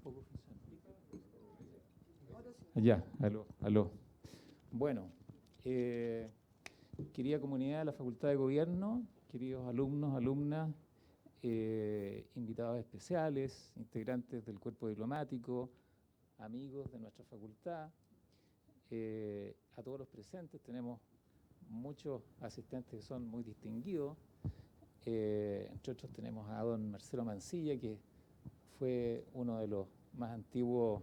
tampoco funciona. Ya, aló. Bueno, querida comunidad de la Facultad de Gobierno, queridos alumnos, alumnas, invitados especiales, integrantes del cuerpo diplomático, amigos de nuestra facultad, a todos los presentes, tenemos muchos asistentes que son muy distinguidos. Entre otros tenemos a don Marcelo Mancilla, que fue uno de los más antiguos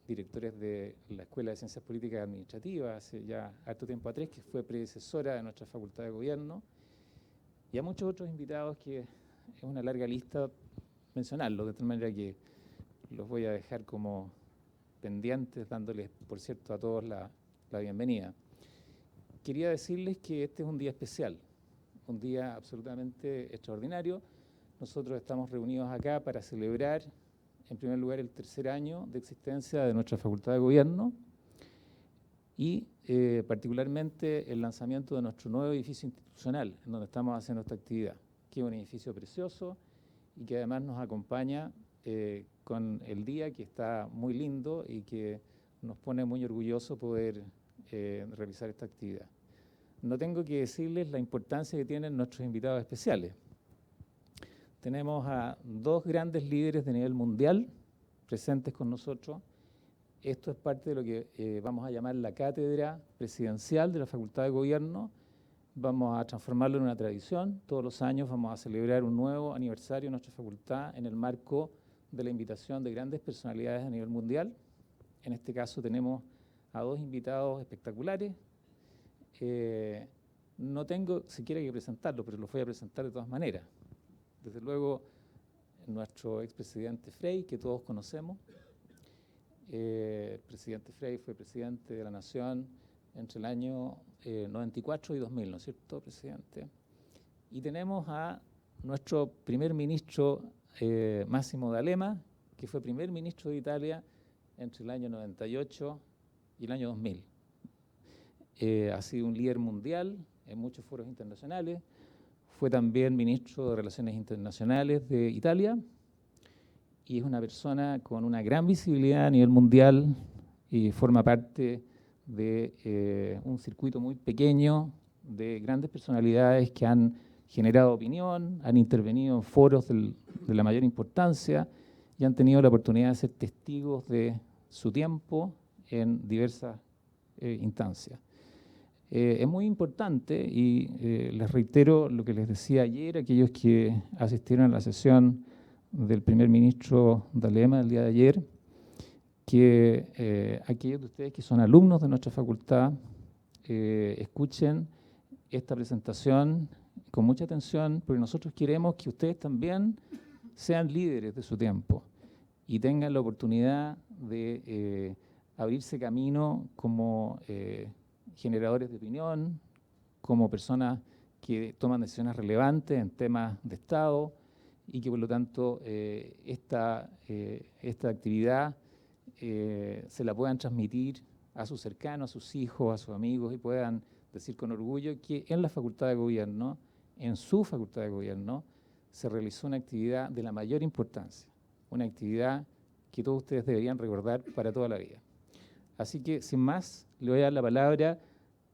directores de la Escuela de Ciencias Políticas y Administrativas, hace ya harto tiempo atrás, que fue predecesora de nuestra Facultad de Gobierno, y a muchos otros invitados que es una larga lista mencionarlos, de tal manera que los voy a dejar como pendientes, dándoles, por cierto, a todos la bienvenida. Quería decirles que este es un día especial, un día absolutamente extraordinario. Nosotros estamos reunidos acá para celebrar, en primer lugar, el tercer año de existencia de nuestra Facultad de Gobierno y particularmente el lanzamiento de nuestro nuevo edificio institucional, en donde estamos haciendo esta actividad, que es un edificio precioso y que además nos acompaña con el día, que está muy lindo y que nos pone muy orgullosos poder realizar esta actividad. No tengo que decirles la importancia que tienen nuestros invitados especiales. Tenemos a dos grandes líderes de nivel mundial presentes con nosotros. Esto es parte de lo que vamos a llamar la cátedra presidencial de la Facultad de Gobierno. Vamos a transformarlo en una tradición. Todos los años vamos a celebrar un nuevo aniversario de nuestra facultad en el marco de la invitación de grandes personalidades a nivel mundial. En este caso tenemos a dos invitados espectaculares. No tengo siquiera que presentarlos, pero los voy a presentar de todas maneras. Desde luego, nuestro expresidente Frey, que todos conocemos. El presidente Frey fue presidente de la Nación entre el año 94 y 2000, ¿no es cierto, presidente? Y tenemos a nuestro primer ministro Massimo D'Alema, que fue primer ministro de Italia entre el año 98 y el año 2000. Ha sido un líder mundial en muchos foros internacionales. Fue también ministro de Relaciones Internacionales de Italia y es una persona con una gran visibilidad a nivel mundial y forma parte de un circuito muy pequeño de grandes personalidades que han generado opinión, han intervenido en foros de la mayor importancia y han tenido la oportunidad de ser testigos de su tiempo en diversas instancias. Es muy importante y les reitero lo que les decía ayer, aquellos que asistieron a la sesión del primer ministro D'Alema el día de ayer, que aquellos de ustedes que son alumnos de nuestra facultad escuchen esta presentación con mucha atención, porque nosotros queremos que ustedes también sean líderes de su tiempo y tengan la oportunidad de abrirse camino como generadores de opinión, como personas que toman decisiones relevantes en temas de Estado y que por lo tanto esta actividad se la puedan transmitir a sus cercanos, a sus hijos, a sus amigos y puedan decir con orgullo que en la Facultad de Gobierno, en su Facultad de Gobierno, se realizó una actividad de la mayor importancia, una actividad que todos ustedes deberían recordar para toda la vida. Así que, sin más, le voy a dar la palabra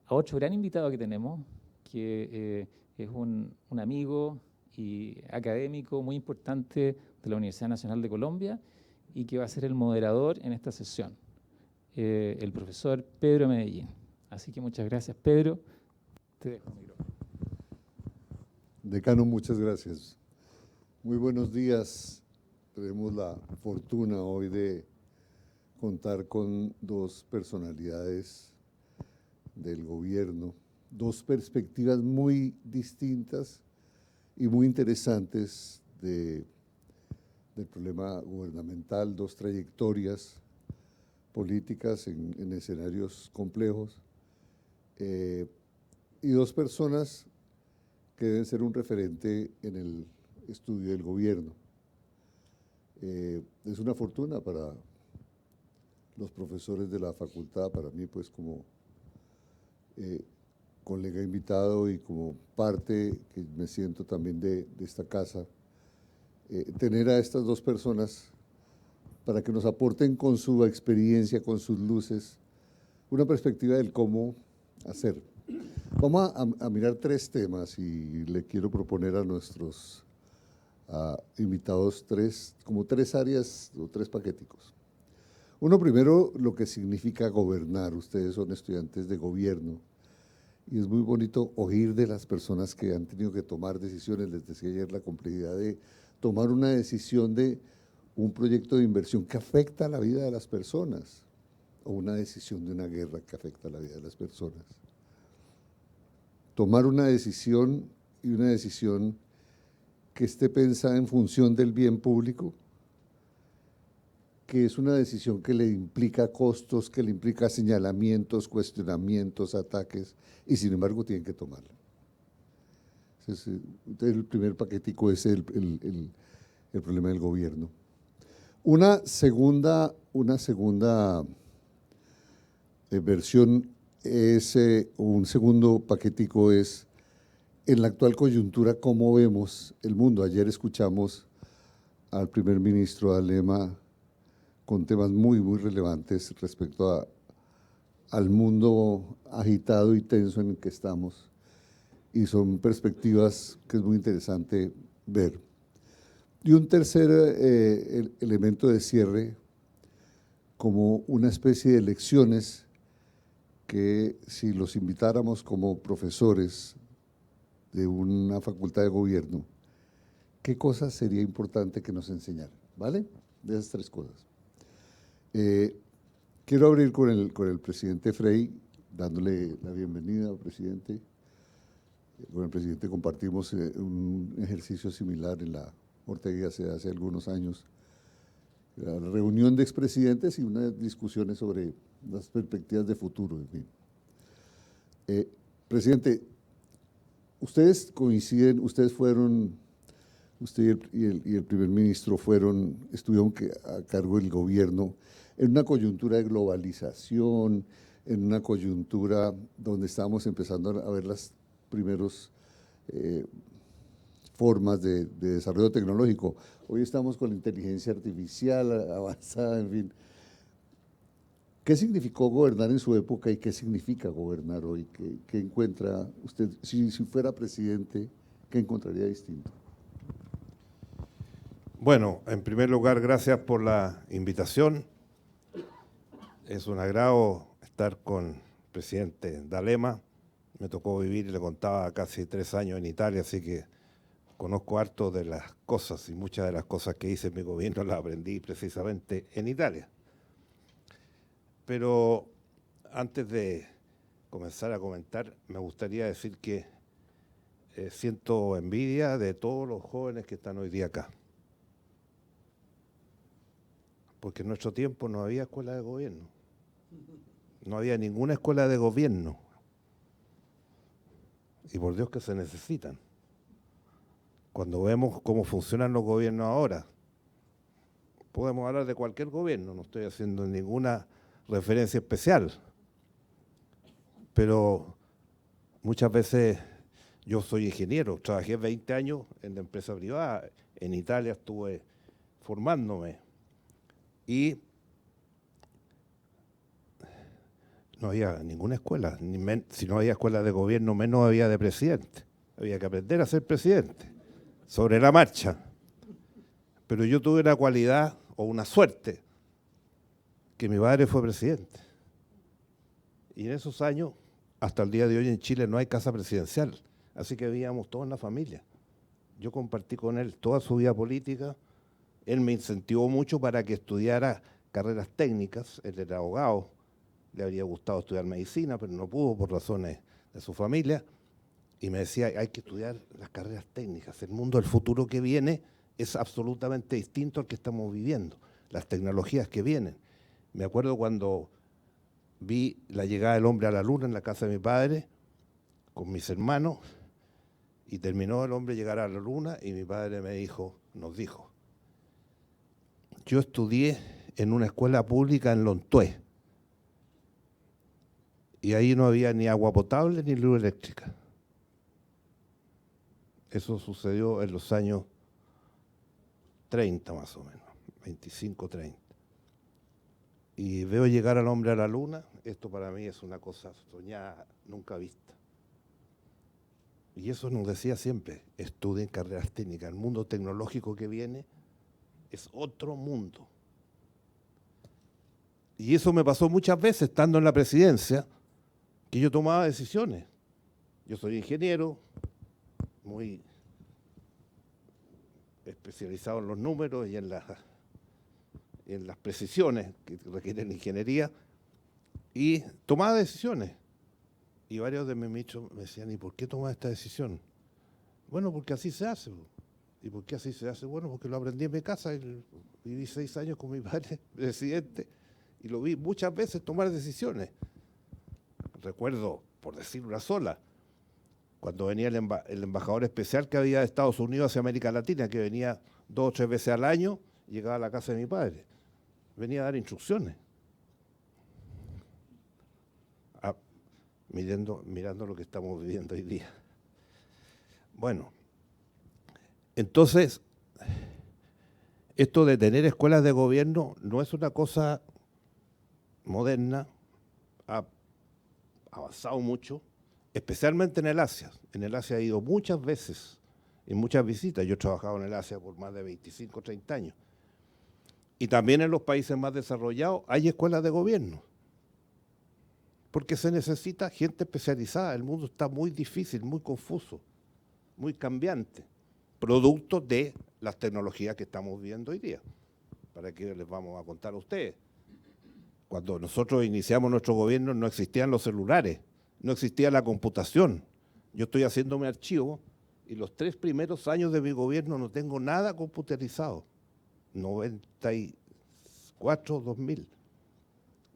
a otro gran invitado que tenemos, que es un amigo y académico muy importante de la Universidad Nacional de Colombia y que va a ser el moderador en esta sesión, el profesor Pedro Medellín. Así que muchas gracias, Pedro. Te dejo el micrófono. Decano, muchas gracias. Muy buenos días. Tenemos la fortuna hoy de contar con dos personalidades del gobierno, dos perspectivas muy distintas y muy interesantes del problema gubernamental, dos trayectorias políticas en escenarios complejos y dos personas que deben ser un referente en el estudio del gobierno. Es una fortuna para los profesores de la facultad, para mí pues como colega invitado y como parte que me siento también de esta casa, tener a estas dos personas para que nos aporten con su experiencia, con sus luces, una perspectiva del cómo hacer. Vamos a mirar tres temas y le quiero proponer a nuestros invitados como tres áreas o tres paqueticos. Uno, primero, lo que significa gobernar. Ustedes son estudiantes de gobierno y es muy bonito oír de las personas que han tenido que tomar decisiones. Les decía ayer la complejidad de tomar una decisión de un proyecto de inversión que afecta a la vida de las personas o una decisión de una guerra que afecta a la vida de las personas. Tomar una decisión y una decisión que esté pensada en función del bien público, que es una decisión que le implica costos, que le implica señalamientos, cuestionamientos, ataques, y sin embargo tienen que tomarla. Entonces, el primer paquetico es el problema del gobierno. Una segunda versión es, un segundo paquetico es, en la actual coyuntura, ¿cómo vemos el mundo? Ayer escuchamos al primer ministro Alema con temas muy relevantes respecto al mundo agitado y tenso en el que estamos, y son perspectivas que es muy interesante ver. Y un tercer elemento de cierre, como una especie de lecciones que si los invitáramos como profesores de una facultad de gobierno, ¿qué cosas sería importante que nos enseñaran? ¿Vale? De esas tres cosas. Quiero abrir con el presidente Frey, dándole la bienvenida, presidente. Con el presidente compartimos un ejercicio similar en la Ortega hace algunos años, la reunión de expresidentes y unas discusiones sobre las perspectivas de futuro, en fin. Presidente, ustedes coinciden, usted y el primer ministro estuvieron a cargo del gobierno en una coyuntura de globalización, en una coyuntura donde estábamos empezando a ver las primeras formas de desarrollo tecnológico. Hoy estamos con la inteligencia artificial avanzada, en fin. ¿Qué significó gobernar en su época y qué significa gobernar hoy? ¿Qué encuentra usted, si fuera presidente, qué encontraría distinto? Bueno, en primer lugar, gracias por la invitación. Es un agrado estar con el presidente D'Alema. Me tocó vivir, le contaba, casi 3 años en Italia, así que conozco harto de las cosas y muchas de las cosas que hice en mi gobierno las aprendí precisamente en Italia. Pero antes de comenzar a comentar, me gustaría decir que siento envidia de todos los jóvenes que están hoy día acá. Porque en nuestro tiempo no había escuela de gobierno. No había ninguna escuela de gobierno. Y por Dios que se necesitan. Cuando vemos cómo funcionan los gobiernos ahora, podemos hablar de cualquier gobierno, no estoy haciendo ninguna referencia especial, pero muchas veces yo soy ingeniero, trabajé 20 años en la empresa privada, en Italia estuve formándome y no había ninguna escuela, si no había escuela de gobierno, menos había de presidente, había que aprender a ser presidente, sobre la marcha. Pero yo tuve una cualidad o una suerte, que mi padre fue presidente. Y en esos años, hasta el día de hoy en Chile no hay casa presidencial, así que vivíamos todos en la familia. Yo compartí con él toda su vida política, él me incentivó mucho para que estudiara carreras técnicas, él era abogado, le habría gustado estudiar medicina, pero no pudo por razones de su familia, y me decía, hay que estudiar las carreras técnicas, el mundo del futuro que viene es absolutamente distinto al que estamos viviendo, las tecnologías que vienen. Me acuerdo cuando vi la llegada del hombre a la luna en la casa de mi padre, con mis hermanos, y terminó el hombre llegar a la luna, y mi padre nos dijo, yo estudié en una escuela pública en Lontué, y ahí no había ni agua potable ni luz eléctrica. Eso sucedió en los años 30 más o menos, 25, 30. Y veo llegar al hombre a la luna. Esto para mí es una cosa soñada, nunca vista. Y eso nos decía siempre, estudien carreras técnicas. El mundo tecnológico que viene es otro mundo. Y eso me pasó muchas veces estando en la presidencia, que yo tomaba decisiones. Yo soy ingeniero, muy especializado en los números y en las precisiones que requieren ingeniería, y tomaba decisiones. Y varios de mis ministros me decían, ¿y por qué tomas esta decisión? Bueno, porque así se hace. ¿Y por qué así se hace? Bueno, porque lo aprendí en mi casa. Viví 6 años con mi padre, presidente, y lo vi muchas veces tomar decisiones. Recuerdo, por decir una sola, cuando venía el embajador especial que había de Estados Unidos hacia América Latina, que venía 2 o 3 veces al año, llegaba a la casa de mi padre. Venía a dar instrucciones. Mirando lo que estamos viviendo hoy día. Bueno, entonces, esto de tener escuelas de gobierno no es una cosa moderna, ha avanzado mucho, especialmente en el Asia. En el Asia he ido muchas veces, en muchas visitas. Yo he trabajado en el Asia por más de 25 o 30 años. Y también en los países más desarrollados hay escuelas de gobierno. Porque se necesita gente especializada. El mundo está muy difícil, muy confuso, muy cambiante, producto de las tecnologías que estamos viviendo hoy día. ¿Para qué les vamos a contar a ustedes? Cuando nosotros iniciamos nuestro gobierno no existían los celulares, no existía la computación. Yo estoy haciendo mi archivo y los 3 primeros años de mi gobierno no tengo nada computarizado. 94, 2000.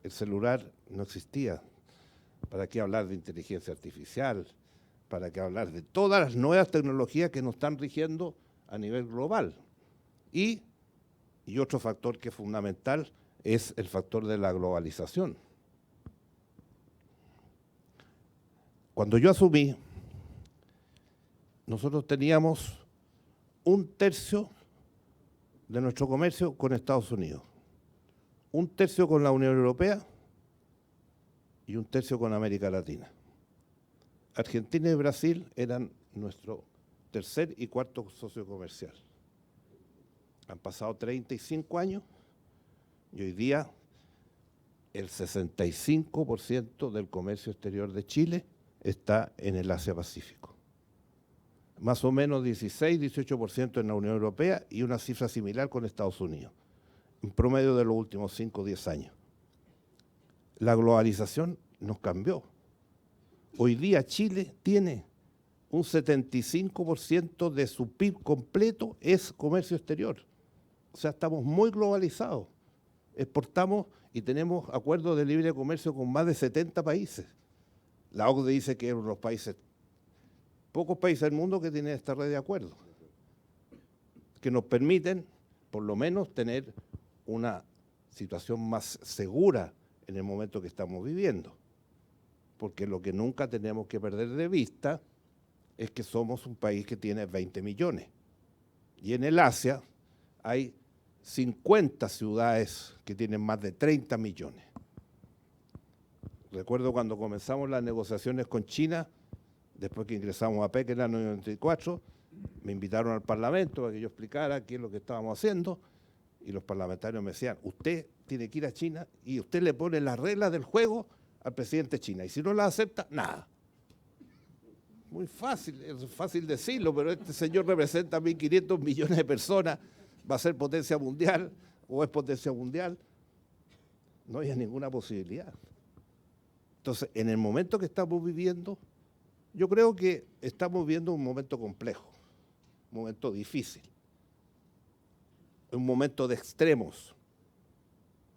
El celular no existía. ¿Para qué hablar de inteligencia artificial? ¿Para qué hablar de todas las nuevas tecnologías que nos están rigiendo a nivel global? Y otro factor que es fundamental es el factor de la globalización. Cuando yo asumí, nosotros teníamos 1/3 de nuestro comercio con Estados Unidos, 1/3 con la Unión Europea y 1/3 con América Latina. Argentina y Brasil eran nuestro tercer y cuarto socio comercial. Han pasado 35 años y hoy día el 65% del comercio exterior de Chile está en el Asia-Pacífico. Más o menos 16-18% en la Unión Europea y una cifra similar con Estados Unidos, en promedio de los últimos 5 o 10 años. La globalización nos cambió. Hoy día Chile tiene un 75% de su PIB completo es comercio exterior. O sea, estamos muy globalizados. Exportamos y tenemos acuerdos de libre comercio con más de 70 países. La OCDE dice que es uno de los países, pocos países del mundo que tienen esta red de acuerdos, que nos permiten, por lo menos, tener una situación más segura en el momento que estamos viviendo. Porque lo que nunca tenemos que perder de vista es que somos un país que tiene 20 millones. Y en el Asia hay 50 ciudades que tienen más de 30 millones. Recuerdo cuando comenzamos las negociaciones con China, después que ingresamos a PEC en el año 94, me invitaron al Parlamento para que yo explicara qué es lo que estábamos haciendo, y los parlamentarios me decían, usted tiene que ir a China y usted le pone las reglas del juego al presidente de China, y si no las acepta, nada. Muy fácil, es fácil decirlo, pero este señor representa a 1.500 millones de personas, va a ser potencia mundial o es potencia mundial. No hay ninguna posibilidad. Entonces, en el momento que estamos viviendo, yo creo que estamos viviendo un momento complejo, un momento difícil, un momento de extremos.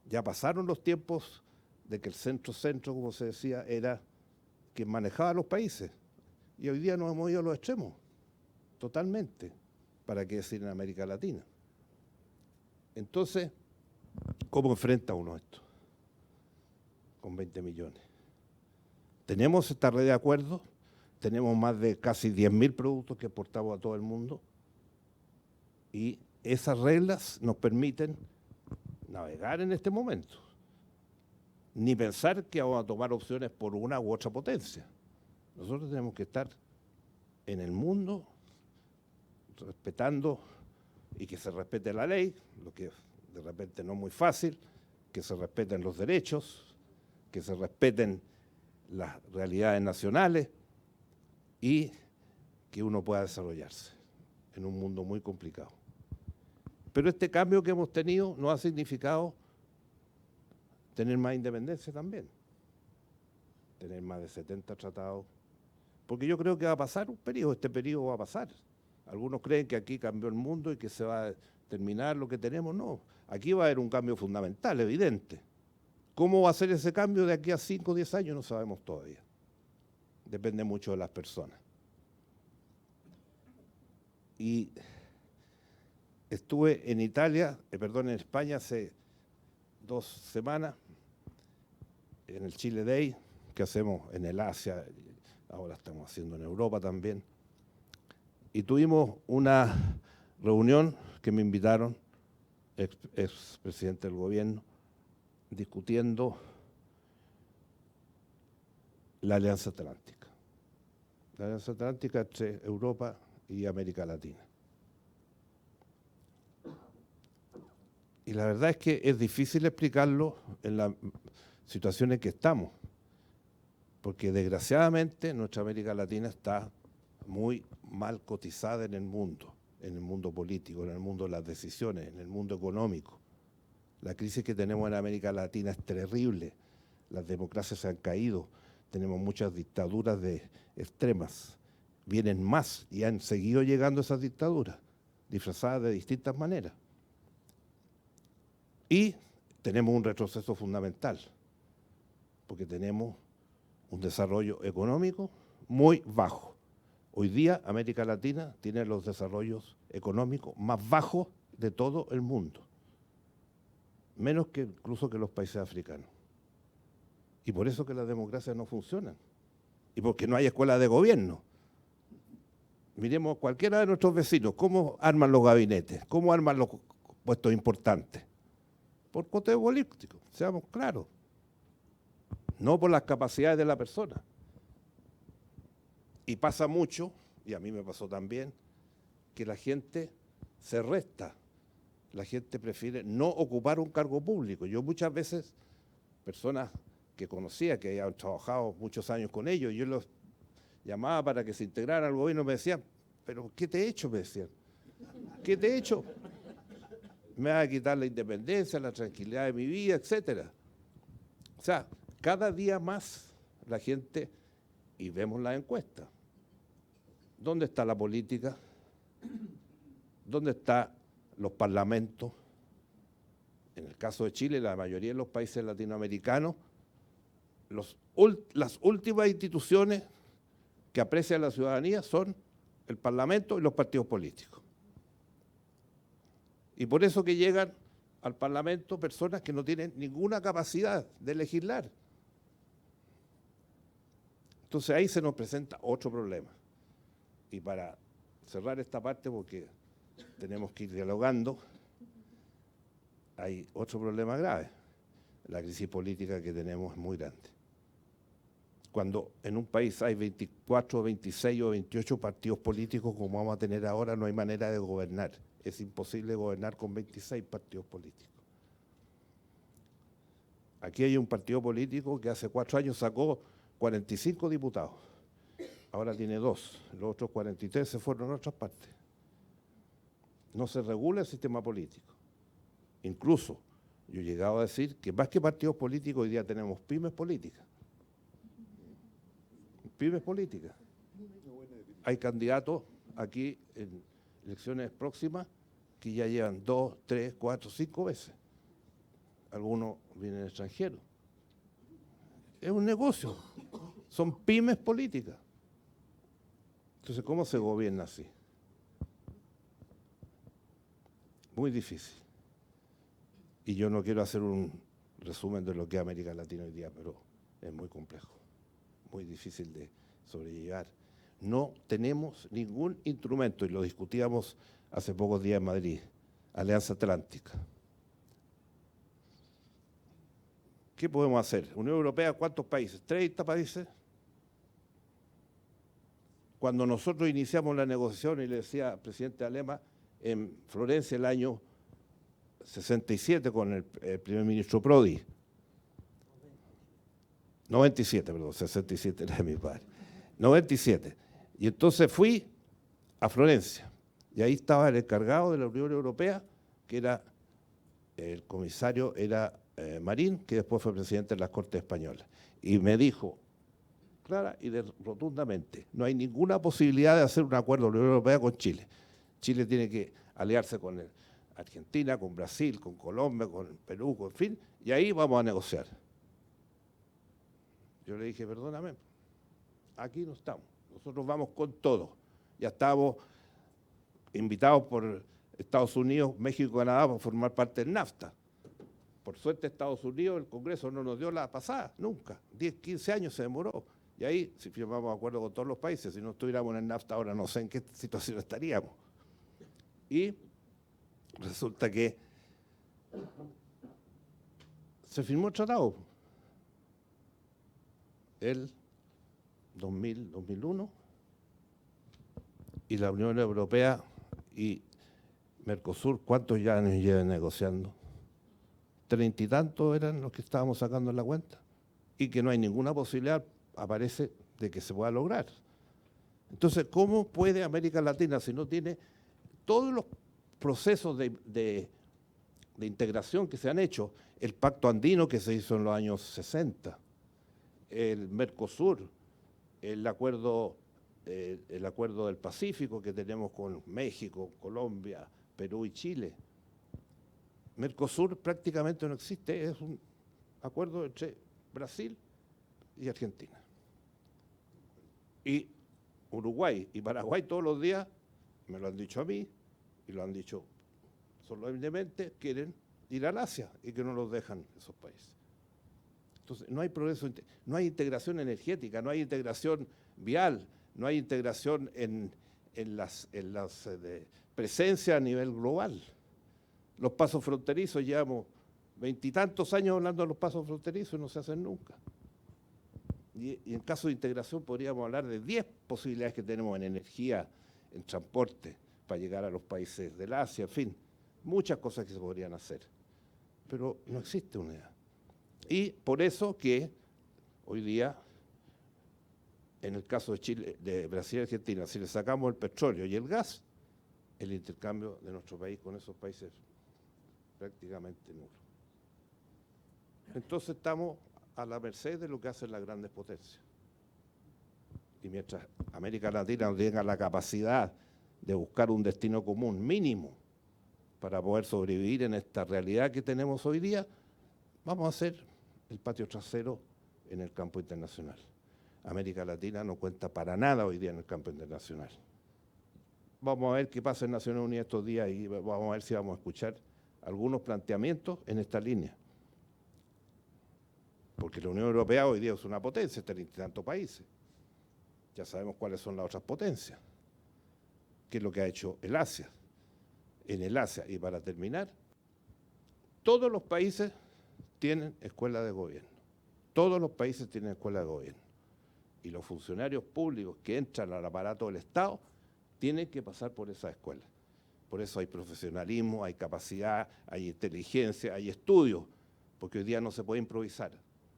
Ya pasaron los tiempos de que el centro-centro, como se decía, era quien manejaba los países. Y hoy día nos hemos ido a los extremos, totalmente, para qué decir en América Latina. Entonces, ¿cómo enfrenta uno esto? Con 20 millones. Tenemos esta red de acuerdos, tenemos más de casi 10.000 productos que exportamos a todo el mundo y esas reglas nos permiten navegar en este momento, ni pensar que vamos a tomar opciones por una u otra potencia. Nosotros tenemos que estar en el mundo respetando y que se respete la ley, lo que de repente no es muy fácil, que se respeten los derechos, que se respeten las realidades nacionales y que uno pueda desarrollarse en un mundo muy complicado. Pero este cambio que hemos tenido no ha significado tener más independencia también, tener más de 70 tratados, porque yo creo que va a pasar un periodo, este periodo va a pasar. Algunos creen que aquí cambió el mundo y que se va a terminar lo que tenemos. No, aquí va a haber un cambio fundamental, evidente. ¿Cómo va a ser ese cambio de aquí a 5 o 10 años? No sabemos todavía. Depende mucho de las personas. Y estuve en en España hace 2 semanas, en el Chile Day, que hacemos en el Asia, ahora estamos haciendo en Europa también. Y tuvimos una reunión que me invitaron, ex presidente del gobierno, discutiendo la Alianza Atlántica. La Alianza Atlántica entre Europa y América Latina. Y la verdad es que es difícil explicarlo en la situación en que estamos, porque desgraciadamente nuestra América Latina está muy mal cotizada en el mundo político, en el mundo de las decisiones, en el mundo económico. La crisis que tenemos en América Latina es terrible, las democracias se han caído, tenemos muchas dictaduras extremas, vienen más y han seguido llegando esas dictaduras, disfrazadas de distintas maneras. Y tenemos un retroceso fundamental, porque tenemos un desarrollo económico muy bajo. Hoy día América Latina tiene los desarrollos económicos más bajos de todo el mundo, menos que incluso que los países africanos. Y por eso que las democracias no funcionan, y porque no hay escuelas de gobierno. Miremos cualquiera de nuestros vecinos, cómo arman los gabinetes, cómo arman los puestos importantes. Por coteo político, seamos claros. No por las capacidades de la persona. Y pasa mucho, y a mí me pasó también, que la gente se resta. La gente prefiere no ocupar un cargo público. Yo muchas veces, personas que conocía, que habían trabajado muchos años con ellos, yo los llamaba para que se integraran al gobierno, me decían, ¿pero qué te he hecho? Me decían. ¿Qué te he hecho? Me va a quitar la independencia, la tranquilidad de mi vida, etcétera. O sea, cada día más la gente, y vemos las encuestas, ¿dónde está la política? ¿Dónde están los parlamentos? En el caso de Chile, la mayoría de los países latinoamericanos, las últimas instituciones que aprecia la ciudadanía son el Parlamento y los partidos políticos. Y por eso que llegan al Parlamento personas que no tienen ninguna capacidad de legislar. Entonces ahí se nos presenta otro problema. Y para cerrar esta parte, porque tenemos que ir dialogando, hay otro problema grave. La crisis política que tenemos es muy grande. Cuando en un país hay 24, 26 o 28 partidos políticos como vamos a tener ahora, no hay manera de gobernar. Es imposible gobernar con 26 partidos políticos. Aquí hay un partido político que hace 4 años sacó 45 diputados. Ahora tiene 2. Los otros 43 se fueron a otras partes. No se regula el sistema político. Incluso yo he llegado a decir que más que partidos políticos, hoy día tenemos pymes políticas. Pymes políticas. Hay candidatos aquí en elecciones próximas que ya llevan 2, 3, 4, 5 veces. Algunos vienen extranjeros. Es un negocio. Son pymes políticas. Entonces, ¿cómo se gobierna así? Muy difícil. Y yo no quiero hacer un resumen de lo que es América Latina hoy día, pero es muy complejo, muy difícil de sobrellevar. No tenemos ningún instrumento, y lo discutíamos hace pocos días en Madrid, Alianza Atlántica. ¿Qué podemos hacer? Unión Europea, ¿cuántos países? ¿30 países? Cuando nosotros iniciamos la negociación, y le decía al presidente Alema, en Florencia el año 67 con el primer ministro Prodi, 97, perdón, 67 era mi padre, 97. Y entonces fui a Florencia, y ahí estaba el encargado de la Unión Europea, que era, el comisario era Marín, que después fue presidente de las Cortes Españolas, y me dijo, clara y rotundamente, no hay ninguna posibilidad de hacer un acuerdo de la Unión Europea con Chile. Chile tiene que aliarse con Argentina, con Brasil, con Colombia, con Perú, con fin, y ahí vamos a negociar. Yo le dije, perdóname, aquí no estamos, nosotros vamos con todo. Ya estábamos invitados por Estados Unidos, México y Canadá para formar parte del NAFTA. Por suerte Estados Unidos, el Congreso no nos dio la pasada, nunca. 10, 15 años se demoró. Y ahí, si firmamos acuerdo con todos los países, si no estuviéramos en el NAFTA ahora no sé en qué situación estaríamos. Y resulta que se firmó el tratado. El 2001, y la Unión Europea y Mercosur, ¿cuántos ya años llevan negociando? 30 y tantos eran los que estábamos sacando en la cuenta, y que no hay ninguna posibilidad, aparece, de que se pueda lograr. Entonces, ¿cómo puede América Latina, si no tiene todos los procesos de integración que se han hecho, el Pacto Andino que se hizo en los años 60, el Mercosur, el acuerdo del Pacífico que tenemos con México, Colombia, Perú y Chile? Mercosur prácticamente no existe, es un acuerdo entre Brasil y Argentina. Y Uruguay y Paraguay todos los días, me lo han dicho a mí, y lo han dicho solemnemente, quieren ir al Asia y que no los dejan esos países. Entonces, no hay progreso, no hay integración energética, no hay integración vial, no hay integración en las presencia a nivel global. Los pasos fronterizos, llevamos 20 y tantos años hablando de los pasos fronterizos y no se hacen nunca. Y en caso de integración podríamos hablar de 10 posibilidades que tenemos en energía, en transporte, para llegar a los países del Asia, en fin, muchas cosas que se podrían hacer. Pero no existe unidad. Y por eso que hoy día, en el caso de Chile, de Brasil y Argentina, si le sacamos el petróleo y el gas, el intercambio de nuestro país con esos países es prácticamente nulo. Entonces estamos a la merced de lo que hacen las grandes potencias. Y mientras América Latina no tenga la capacidad de buscar un destino común mínimo para poder sobrevivir en esta realidad que tenemos hoy día, vamos a hacer el patio trasero en el campo internacional. América Latina no cuenta para nada hoy día en el campo internacional. Vamos a ver qué pasa en Naciones Unidas estos días y vamos a ver si vamos a escuchar algunos planteamientos en esta línea. Porque la Unión Europea hoy día es una potencia, 30 y tantos países. Ya sabemos cuáles son las otras potencias. ¿Qué es lo que ha hecho el Asia? En el Asia, y para terminar, todos los países tienen escuela de gobierno. Todos los países tienen escuela de gobierno. Y los funcionarios públicos que entran al aparato del Estado tienen que pasar por esa escuela. Por eso hay profesionalismo, hay capacidad, hay inteligencia, hay estudio, porque hoy día no se puede improvisar.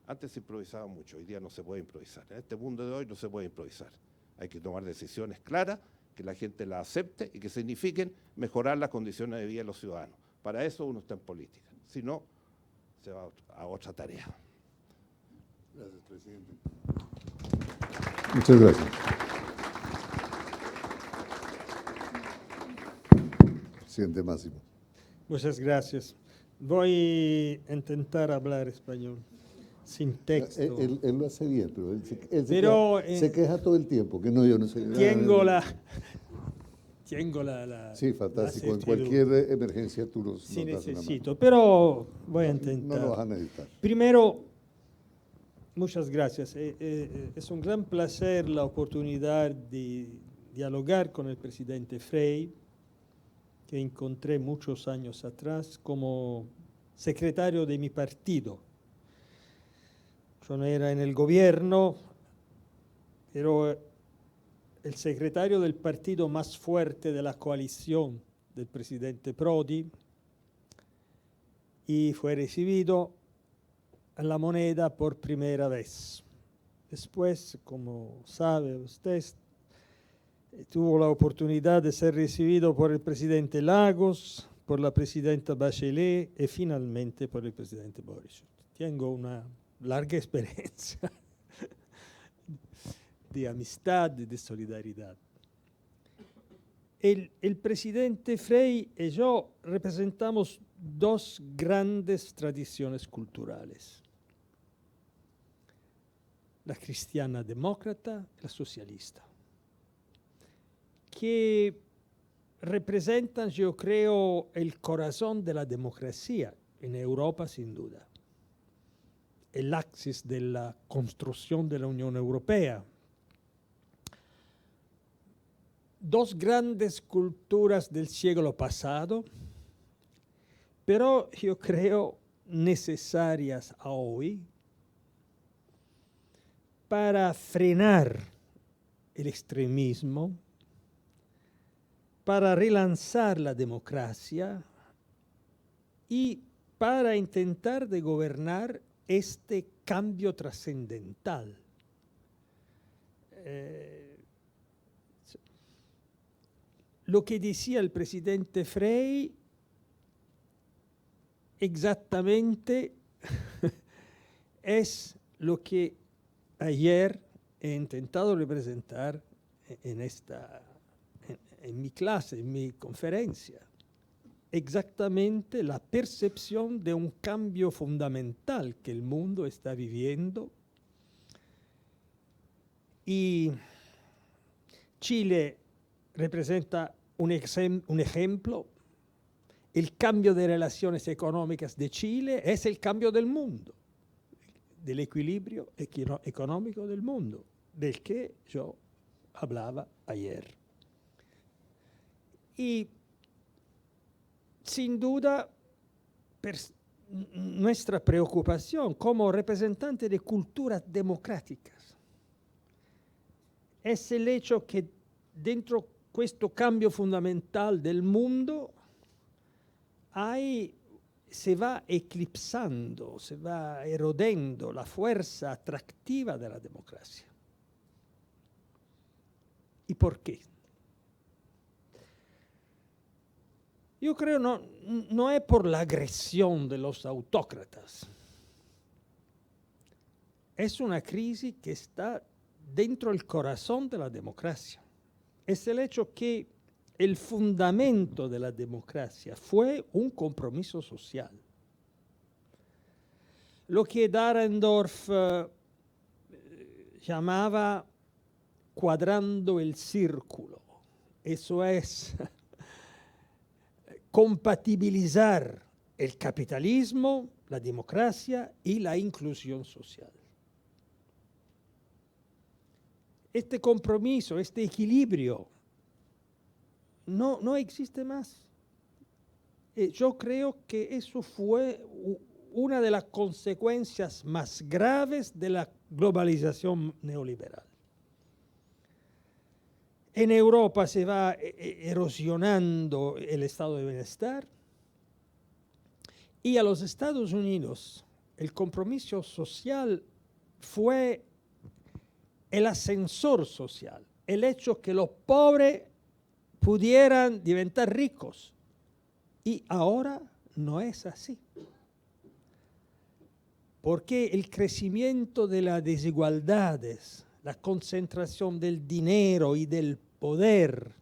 Antes se improvisaba mucho, hoy día no se puede improvisar. En este mundo de hoy no se puede improvisar. Hay que tomar decisiones claras, que la gente las acepte y que signifiquen mejorar las condiciones de vida de los ciudadanos. Para eso uno está en política. Si no, se va a otra tarea. Gracias, presidente. Muchas gracias. Presidente Máximo. Muchas gracias. Voy a intentar hablar español, sin texto. Él lo hace bien, pero él Pero, se queja todo el tiempo, que no, yo no sé. Tengo la Sí, fantástico. la En cualquier emergencia tú nos sí, das una necesito, pero voy a mano. intentar. No lo vas a necesitar. Primero, muchas gracias. Es un gran placer la oportunidad de dialogar con el presidente Frei, que encontré muchos años atrás como secretario de mi partido. Yo no era en el gobierno, pero el secretario del partido más fuerte de la coalición del presidente Prodi, y fue recibido en La Moneda por primera vez. Después, como sabe usted, tuvo la oportunidad de ser recibido por el presidente Lagos, por la presidenta Bachelet y finalmente por el presidente Boris. Tengo una larga experiencia de amistad y de solidaridad. El presidente Frei y yo representamos dos grandes tradiciones culturales: la cristiana demócrata y la socialista, que representan, yo creo, el corazón de la democracia en Europa, sin duda, el axis de la construcción de la Unión Europea. Dos grandes culturas del siglo pasado, pero yo creo necesarias a hoy para frenar el extremismo, para relanzar la democracia y para intentar de gobernar este cambio trascendental. Lo que decía el presidente Frei exactamente es lo que ayer he intentado representar en mi clase, en mi conferencia. Exactamente la percepción de un cambio fundamental que el mundo está viviendo. Y Chile representa un ejemplo. El cambio de relaciones económicas de Chile es el cambio del mundo, del equilibrio económico del mundo, del que yo hablaba ayer. Y sin duda, nuestra preocupación como representante de culturas democráticas es el hecho que dentro de questo cambio fundamental del mundo se va eclipsando, se va erodendo la fuerza atractiva de la democracia. ¿Y por qué? Yo creo no es por la agresión de los autócratas. Es una crisis que está dentro del corazón de la democracia. Es el hecho que el fundamento de la democracia fue un compromiso social. Lo que Dahrendorf llamaba cuadrando el círculo. Eso es compatibilizar el capitalismo, la democracia y la inclusión social. Este compromiso, este equilibrio, no existe más. Yo creo que eso fue una de las consecuencias más graves de la globalización neoliberal. En Europa se va erosionando el estado de bienestar y a los Estados Unidos el compromiso social fue el ascensor social, el hecho que los pobres pudieran diventar ricos. Y ahora no es así. Porque el crecimiento de las desigualdades, la concentración del dinero y del poder,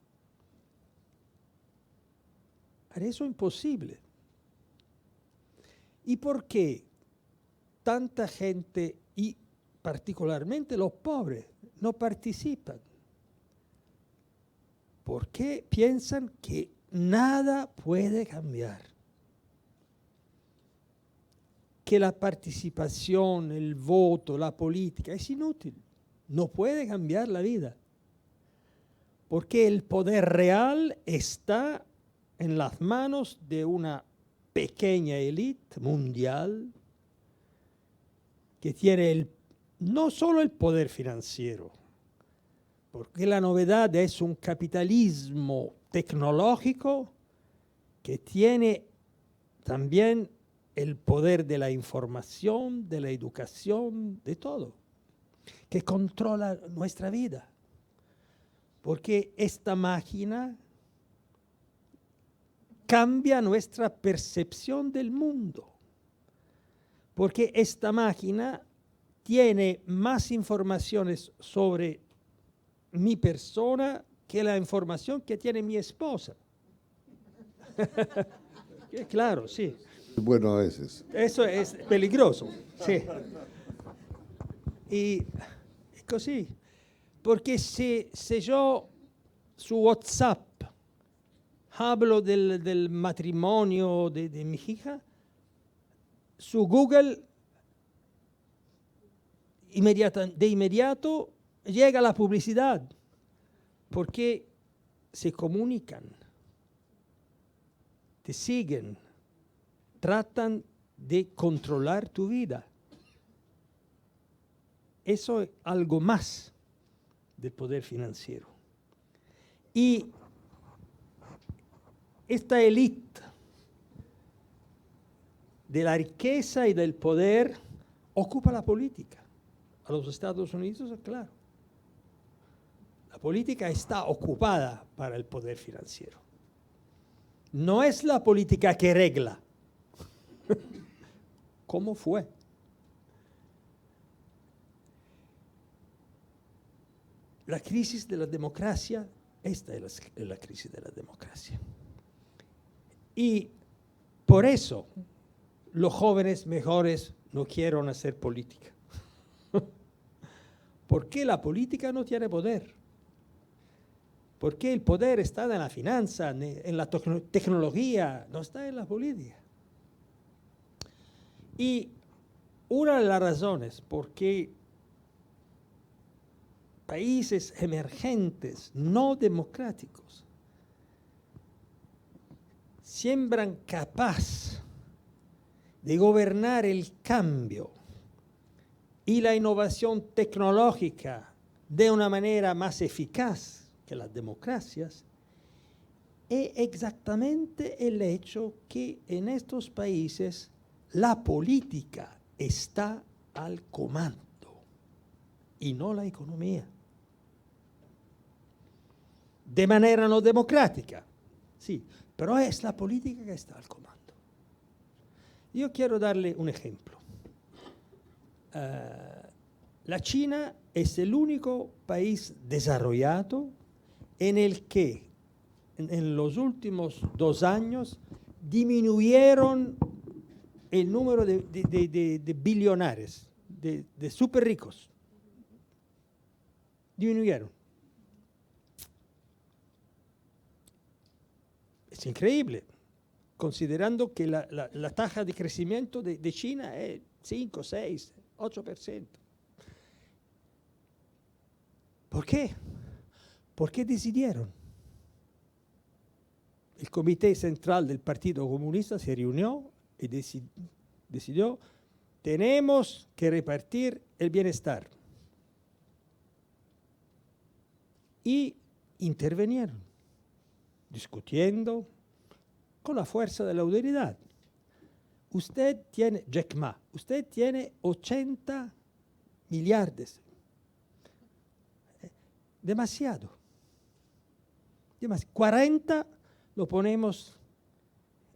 hará eso imposible. ¿Y por qué tanta gente y particularmente los pobres no participan? Porque piensan que nada puede cambiar, que la participación, el voto, la política es inútil, no puede cambiar la vida, porque el poder real está en las manos de una pequeña élite mundial que tiene no solo el poder financiero, porque la novedad es un capitalismo tecnológico que tiene también el poder de la información, de la educación, de todo, que controla nuestra vida. Porque esta máquina cambia nuestra percepción del mundo. Porque esta máquina tiene más informaciones sobre mi persona que la información que tiene mi esposa. Claro, sí. Bueno, a veces. Eso es peligroso, sí. Y così, porque si yo su WhatsApp hablo del matrimonio de mi hija, su Google de inmediato llega la publicidad, porque se comunican, te siguen, tratan de controlar tu vida. Eso es algo más del poder financiero. Y esta élite de la riqueza y del poder ocupa la política. A los Estados Unidos, claro. La política está ocupada para el poder financiero. No es la política que regla. ¿Cómo fue? La crisis de la democracia, esta es la crisis de la democracia. Y por eso los jóvenes mejores no quieren hacer política. Porque la política no tiene poder. Porque el poder está en la finanza, en la tecnología, no está en la política. Y una de las razones por qué países emergentes, no democráticos, siembran capaz de gobernar el cambio y la innovación tecnológica de una manera más eficaz que las democracias, es exactamente el hecho que en estos países la política está al comando y no la economía. De manera no democrática, sí, pero es la política que está al comando. Yo quiero darle un ejemplo. La China es el único país desarrollado en el que en los últimos 2 años disminuyeron el número de billonarios, de súper ricos. Disminuyeron. Es increíble, considerando que la tasa de crecimiento de China es 5, 6, 8%. ¿Por qué? Porque decidieron. El Comité Central del Partido Comunista se reunió y decidió, tenemos que repartir el bienestar. Y intervinieron, discutiendo con la fuerza de la autoridad. Usted tiene, Jack Ma, usted tiene 80 millardos. Demasiado. 40 lo ponemos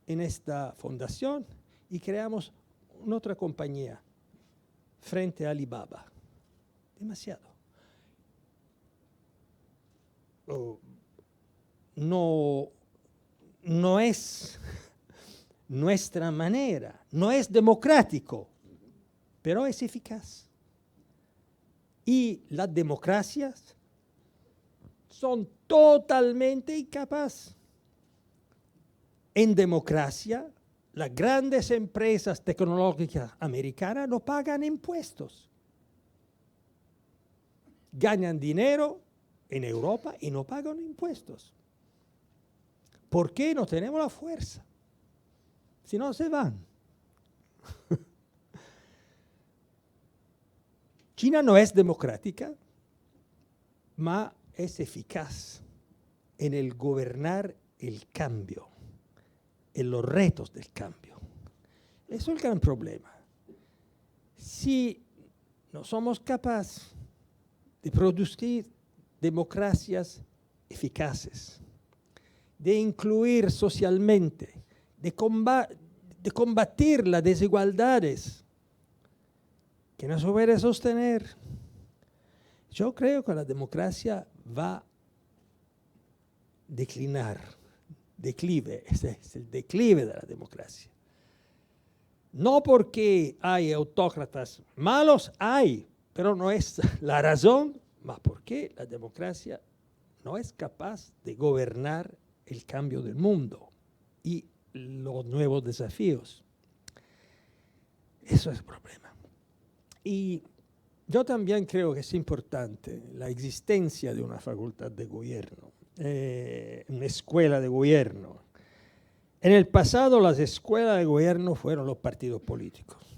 en esta fundación y creamos una otra compañía frente a Alibaba. Demasiado. No es nuestra manera, no es democrático, pero es eficaz. Y las democracias son totalmente incapaces. En democracia, las grandes empresas tecnológicas americanas no pagan impuestos. Ganan dinero en Europa y no pagan impuestos. ¿Por qué no tenemos la fuerza? Si no, se van. China no es democrática, ma es eficaz en el gobernar el cambio, en los retos del cambio. Eso es el gran problema. Si no somos capaces de producir democracias eficaces, de incluir socialmente, de combatir las desigualdades que no se puede sostener, yo creo que la democracia va a declinar. Declive, ese es el declive de la democracia. No porque hay autócratas malos, hay, pero no es la razón, más porque la democracia no es capaz de gobernar el cambio del mundo y los nuevos desafíos. Eso es el problema. Y yo también creo que es importante la existencia de una facultad de gobierno, una escuela de gobierno. En el pasado las escuelas de gobierno fueron los partidos políticos.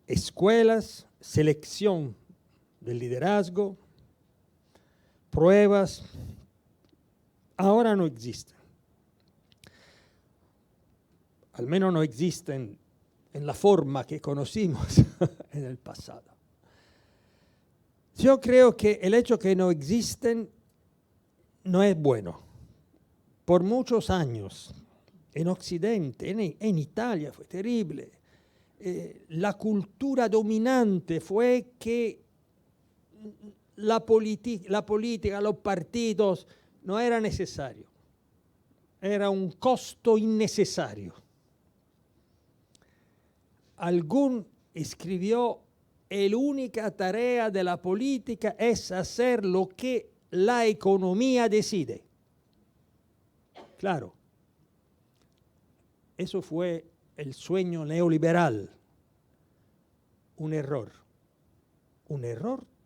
Escuelas, selección del liderazgo, pruebas, ahora no existen. Al menos no existen en la forma que conocimos en el pasado. Yo creo que el hecho que no existen no es bueno. Por muchos años, en Occidente, en Italia fue terrible. La cultura dominante fue que la política, los partidos, no era necesario. Era un costo innecesario. Algún escribió, la única tarea de la política es hacer lo que la economía decide. Claro, eso fue el sueño neoliberal. Un error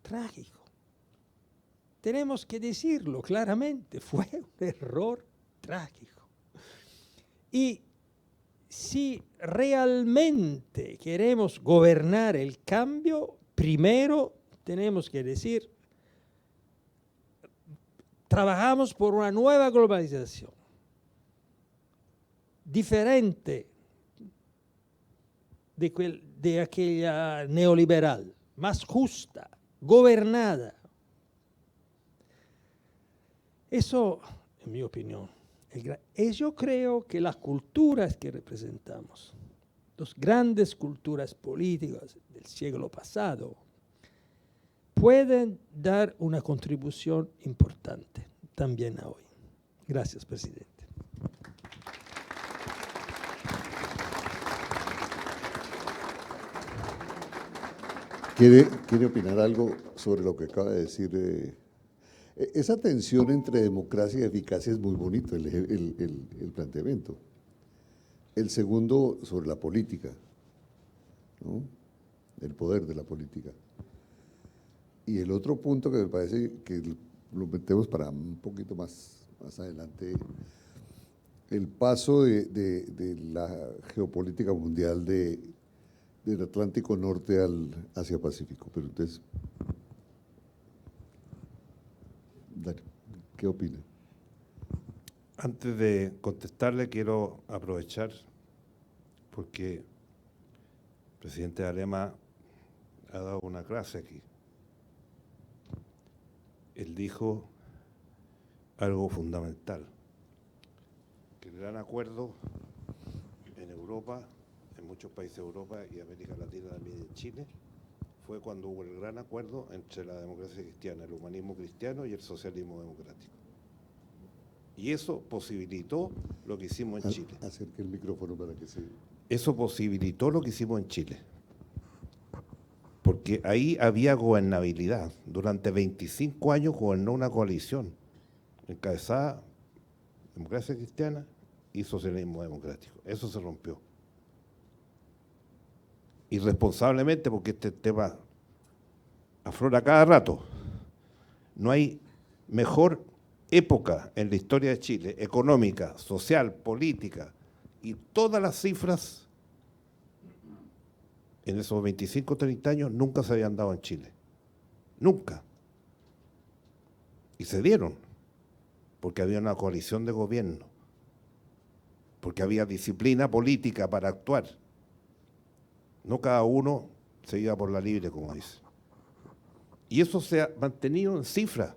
trágico. Tenemos que decirlo claramente, fue un error trágico. Y si realmente queremos gobernar el cambio, primero tenemos que decir, trabajamos por una nueva globalización, diferente de aquella neoliberal, más justa, gobernada. Eso, en mi opinión, yo creo que las culturas que representamos, las grandes culturas políticas del siglo pasado, pueden dar una contribución importante también a hoy. Gracias, presidente. ¿Quiere opinar algo sobre lo que acaba de decir? Esa tensión entre democracia y eficacia es muy bonito, el planteamiento. El segundo, sobre la política, ¿no? El poder de la política. Y el otro punto que me parece que lo metemos para un poquito más adelante, el paso de la geopolítica mundial del Atlántico Norte al Asia-Pacífico. Pero entonces, ¿qué opina? Antes de contestarle, quiero aprovechar porque el presidente de Alema ha dado una clase aquí. Él dijo algo fundamental, que el gran acuerdo en Europa, en muchos países de Europa y América Latina también, en Chile, fue cuando hubo el gran acuerdo entre la democracia cristiana, el humanismo cristiano y el socialismo democrático. Y eso posibilitó lo que hicimos en Chile. Acerque el micrófono para que se... Eso posibilitó lo que hicimos en Chile. Porque ahí había gobernabilidad. Durante 25 años gobernó una coalición encabezada democracia cristiana y socialismo democrático. Eso se rompió. Irresponsablemente, porque este tema aflora cada rato. No hay mejor época en la historia de Chile, económica, social, política, y todas las cifras en esos 25, 30 años nunca se habían dado en Chile. Nunca. Y se dieron, porque había una coalición de gobierno, porque había disciplina política para actuar. No cada uno se iba por la libre, como dice. Y eso se ha mantenido en cifras.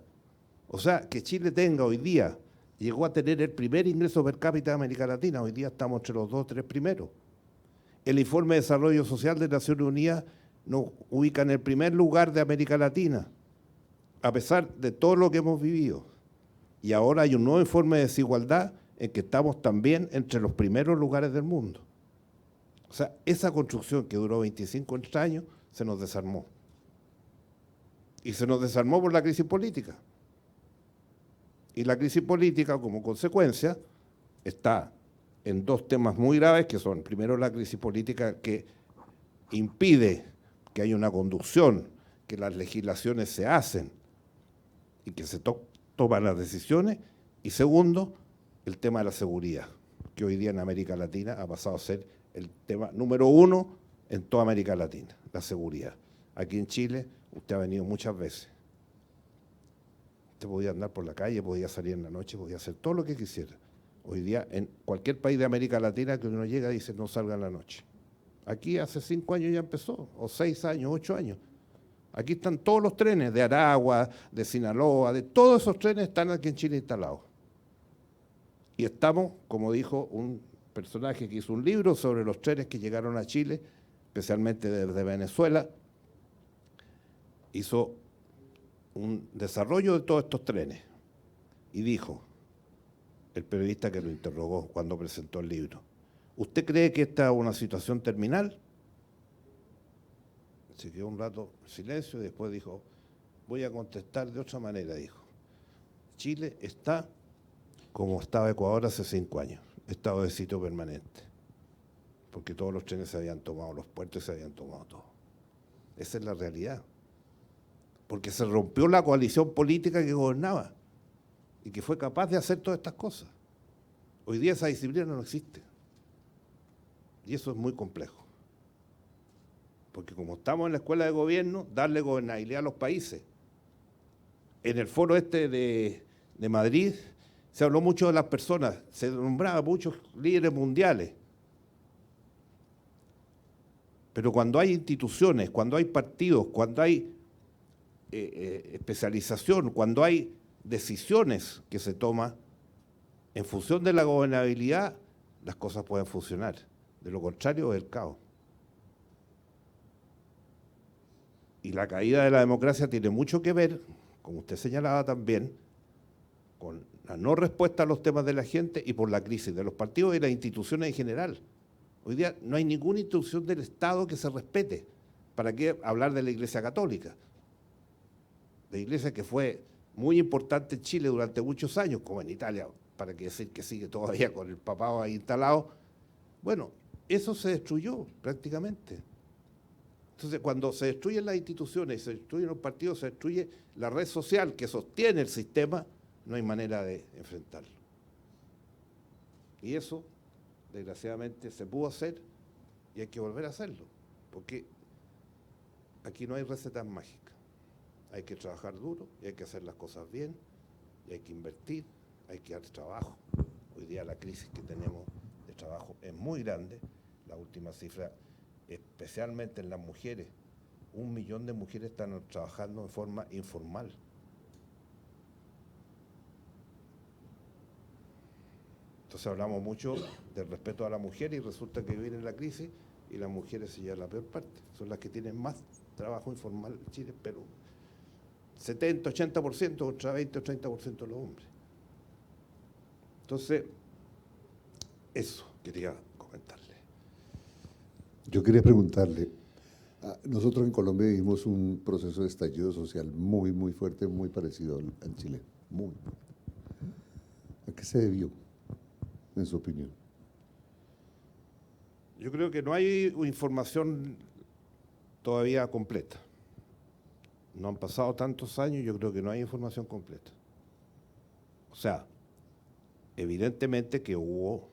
O sea, que Chile tenga hoy día, llegó a tener el primer ingreso per cápita de América Latina, hoy día estamos entre los 2 o 3 primeros. El informe de desarrollo social de Naciones Unidas nos ubica en el primer lugar de América Latina, a pesar de todo lo que hemos vivido. Y ahora hay un nuevo informe de desigualdad en que estamos también entre los primeros lugares del mundo. O sea, esa construcción que duró 25 años se nos desarmó. Y se nos desarmó por la crisis política. Y la crisis política, como consecuencia, está en dos temas muy graves, que son, primero, la crisis política que impide que haya una conducción, que las legislaciones se hacen y que se toman las decisiones, y segundo, el tema de la seguridad, que hoy día en América Latina ha pasado a ser el tema número 1 en toda América Latina, la seguridad. Aquí en Chile, usted ha venido muchas veces. Usted podía andar por la calle, podía salir en la noche, podía hacer todo lo que quisiera. Hoy día, en cualquier país de América Latina que uno llega, dice no salga en la noche. Aquí hace 5 años ya empezó, o 6 años, 8 años. Aquí están todos los trenes de Aragua, de Sinaloa, de todos esos trenes están aquí en Chile instalados. Y estamos, como dijo un personaje que hizo un libro sobre los trenes que llegaron a Chile, especialmente desde Venezuela, hizo un desarrollo de todos estos trenes y dijo, el periodista que lo interrogó cuando presentó el libro, ¿usted cree que esta es una situación terminal? Se quedó un rato en silencio y después dijo, voy a contestar de otra manera, dijo. Chile está como estaba Ecuador hace 5 años, estado de sitio permanente, porque todos los trenes se habían tomado, los puertos se habían tomado todo. Esa es la realidad, porque se rompió la coalición política que gobernaba y que fue capaz de hacer todas estas cosas. Hoy día esa disciplina no existe, y eso es muy complejo, porque como estamos en la escuela de gobierno, darle gobernabilidad a los países. En el foro de Madrid se habló mucho de las personas, se nombraba muchos líderes mundiales. Pero cuando hay instituciones, cuando hay partidos, cuando hay especialización, cuando hay decisiones que se toman en función de la gobernabilidad, las cosas pueden funcionar. De lo contrario, es el caos. Y la caída de la democracia tiene mucho que ver, como usted señalaba también, con la no respuesta a los temas de la gente y por la crisis de los partidos y las instituciones en general. Hoy día no hay ninguna institución del Estado que se respete. ¿Para qué hablar de la Iglesia Católica? La Iglesia que fue muy importante en Chile durante muchos años, como en Italia, para qué decir que sigue todavía con el papado ahí instalado. Bueno, eso se destruyó prácticamente. Entonces, cuando se destruyen las instituciones, se destruyen los partidos, se destruye la red social que sostiene el sistema, no hay manera de enfrentarlo. Y eso, desgraciadamente, se pudo hacer y hay que volver a hacerlo, porque aquí no hay recetas mágicas. Hay que trabajar duro y hay que hacer las cosas bien y hay que invertir, hay que dar trabajo. Hoy día la crisis que tenemos de trabajo es muy grande. La última cifra, especialmente en las mujeres, 1 millón de mujeres están trabajando de forma informal. Entonces hablamos mucho del respeto a la mujer y resulta que viene la crisis y las mujeres se llevan la peor parte. Son las que tienen más trabajo informal en Chile, pero 70, 80%, contra 20 o 30% de los hombres. Entonces, eso quería comentarle. Yo quería preguntarle, nosotros en Colombia vivimos un proceso de estallido social muy, muy fuerte, muy parecido al chileno, muy fuerte. ¿A qué se debió, en su opinión? Yo creo que no hay información todavía completa. No han pasado tantos años, yo creo que no hay información completa. O sea, evidentemente que hubo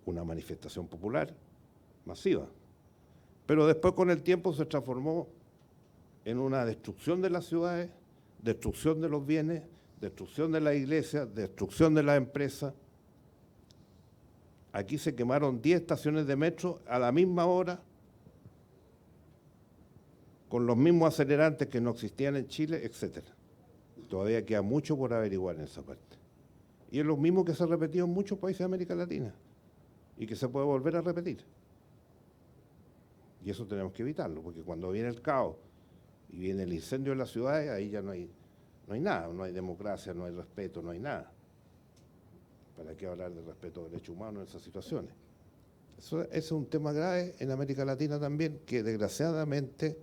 una manifestación popular masiva, pero después con el tiempo se transformó en una destrucción de las ciudades, destrucción de los bienes, destrucción de las iglesias, destrucción de las empresas. Aquí se quemaron 10 estaciones de metro a la misma hora, con los mismos acelerantes que no existían en Chile, etc. Todavía queda mucho por averiguar en esa parte. Y es lo mismo que se ha repetido en muchos países de América Latina y que se puede volver a repetir. Y eso tenemos que evitarlo, porque cuando viene el caos y viene el incendio en las ciudades, ahí ya no hay nada, no hay democracia, no hay respeto, no hay nada. ¿Para qué hablar de respeto a los derechos humanos en esas situaciones? Eso es un tema grave en América Latina también, que desgraciadamente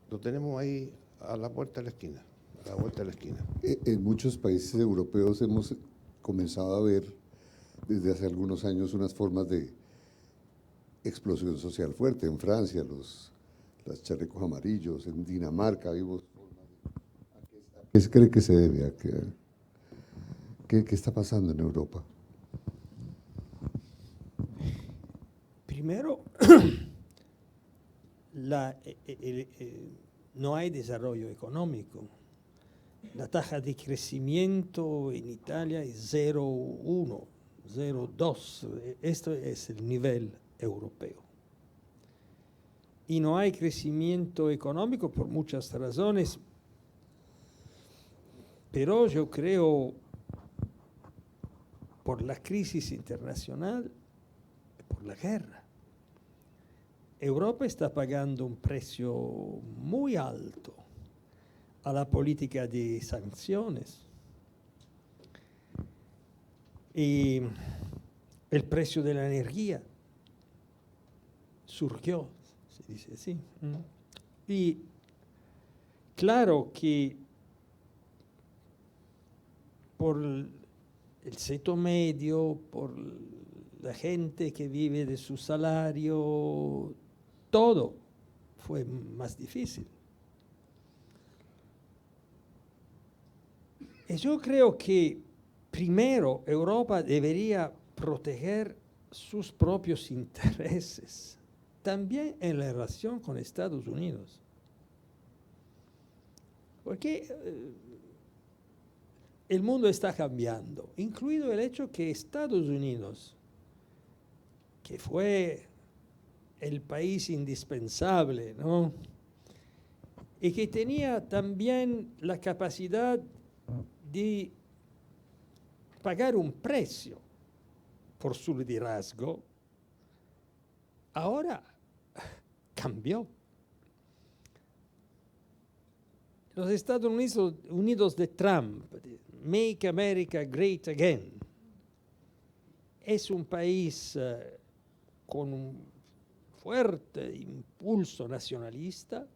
lo tenemos ahí a la puerta de la esquina, a la vuelta de la esquina. En muchos países europeos hemos comenzado a ver desde hace algunos años unas formas de explosión social fuerte. En Francia, los chalecos amarillos, en Dinamarca vimos formas ¿A qué se cree que se debe? ¿Qué está pasando en Europa? Primero, no hay desarrollo económico. La tasa de crecimiento en Italia es 0,1, 0,2. Esto es el nivel europeo. Y no hay crecimiento económico por muchas razones, pero yo creo por la crisis internacional, por la guerra. Europa está pagando un precio muy alto a la política de sanciones. Y el precio de la energía surgió, se dice así. Y claro que por el ceto medio, por la gente que vive de su salario, todo fue más difícil. Y yo creo que primero Europa debería proteger sus propios intereses, también en la relación con Estados Unidos. Porque el mundo está cambiando, incluido el hecho que Estados Unidos, que fue el país indispensable, ¿no?, y que tenía también la capacidad de pagar un precio por su liderazgo, ahora cambió. Los Estados Unidos de Trump, de Make America Great Again, es un país con un fuerte impulso nacionalista,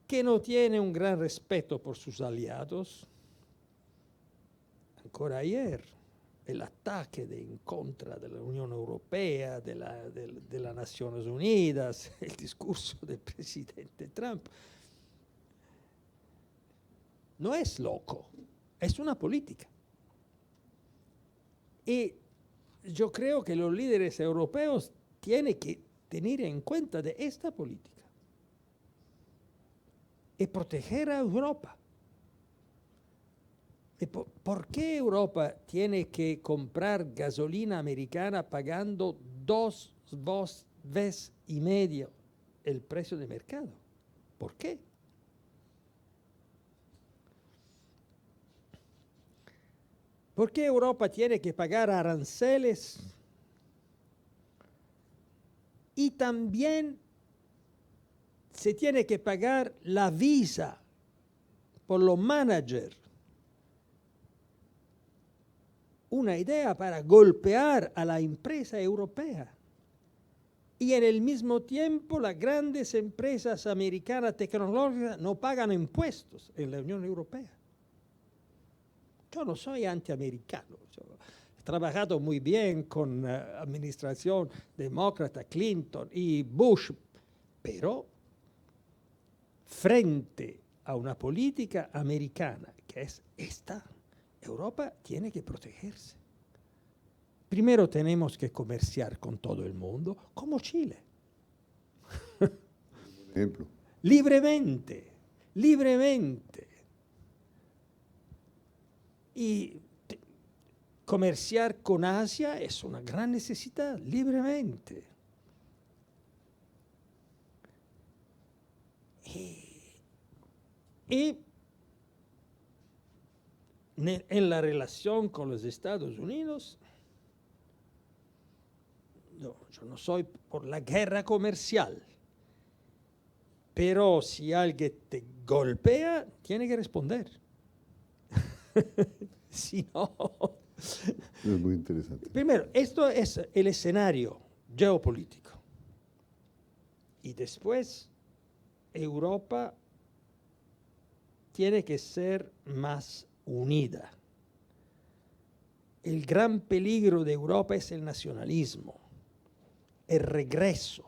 que no tiene un gran respeto por sus aliados. Ancora ayer, el ataque en contra de la Unión Europea, de las Naciones Unidas, el discurso del presidente Trump, no es loco, es una política. Y yo creo que los líderes europeos tienen que tener en cuenta de esta política y proteger a Europa. ¿Por qué Europa tiene que comprar gasolina americana pagando 2 veces y medio el precio de mercado? ¿Por qué? ¿Por qué Europa tiene que pagar aranceles y también se tiene que pagar la visa por los managers? Una idea para golpear a la empresa europea. Y en el mismo tiempo las grandes empresas americanas tecnológicas no pagan impuestos en la Unión Europea. Yo no soy antiamericano. Yo he trabajado muy bien con la administración demócrata, Clinton y Bush, pero frente a una política americana, que es esta, Europa tiene que protegerse. Primero tenemos que comerciar con todo el mundo, como Chile. Ejemplo. Libremente, libremente. Y comerciar con Asia es una gran necesidad, libremente. Y en la relación con los Estados Unidos, yo no soy por la guerra comercial, pero si alguien te golpea, tiene que responder. Si no... Es muy interesante. Primero, esto es el escenario geopolítico. Y después, Europa tiene que ser más unida. El gran peligro de Europa es el nacionalismo, el regreso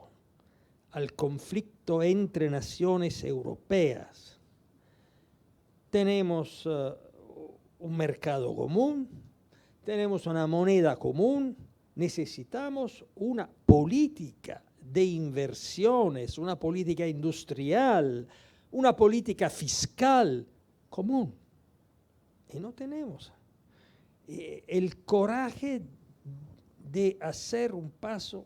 al conflicto entre naciones europeas. Tenemos un mercado común, tenemos una moneda común, necesitamos una política de inversiones, una política industrial, una política fiscal común. Y no tenemos el coraje de hacer un paso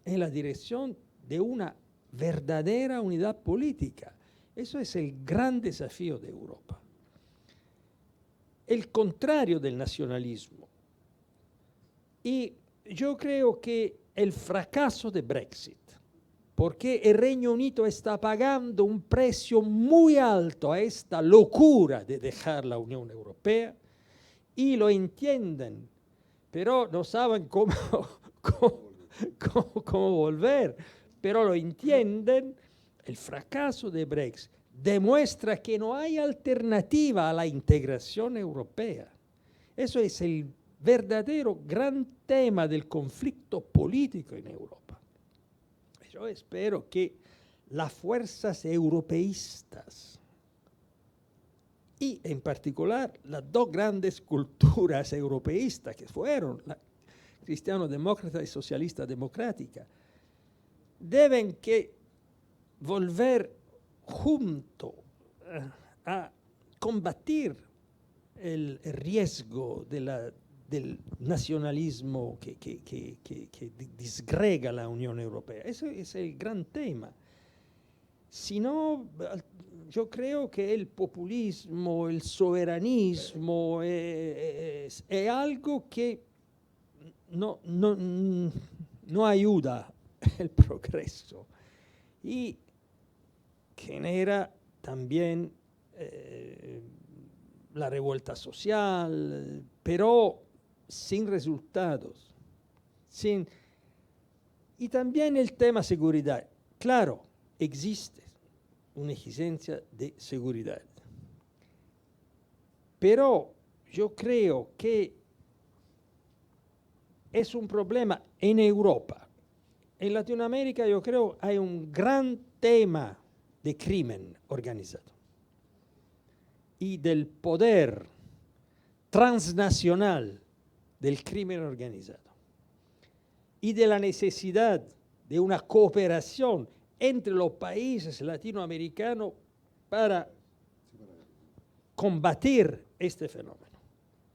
en la dirección de una verdadera unidad política. Eso es el gran desafío de Europa. El contrario del nacionalismo. Y yo creo que el fracaso de Brexit, porque el Reino Unido está pagando un precio muy alto a esta locura de dejar la Unión Europea, y lo entienden, pero no saben cómo volver, pero lo entienden. El fracaso de Brexit demuestra que no hay alternativa a la integración europea. Eso es el verdadero gran tema del conflicto político en Europa. Yo espero que las fuerzas europeístas y en particular las dos grandes culturas europeístas que fueron la cristiano-demócrata y socialista-democrática, deben que volver junto a combatir el riesgo del nacionalismo que disgrega la Unión Europea. Ese es el gran tema. Si no, yo creo que el populismo, el soberanismo es algo que no ayuda el progreso y genera también la revuelta social, pero sin resultados. Y también el tema seguridad. Claro, existe una exigencia de seguridad, pero yo creo que es un problema en Europa. En Latinoamérica yo creo hay un gran tema de crimen organizado y del poder transnacional del crimen organizado y de la necesidad de una cooperación entre los países latinoamericanos para combatir este fenómeno.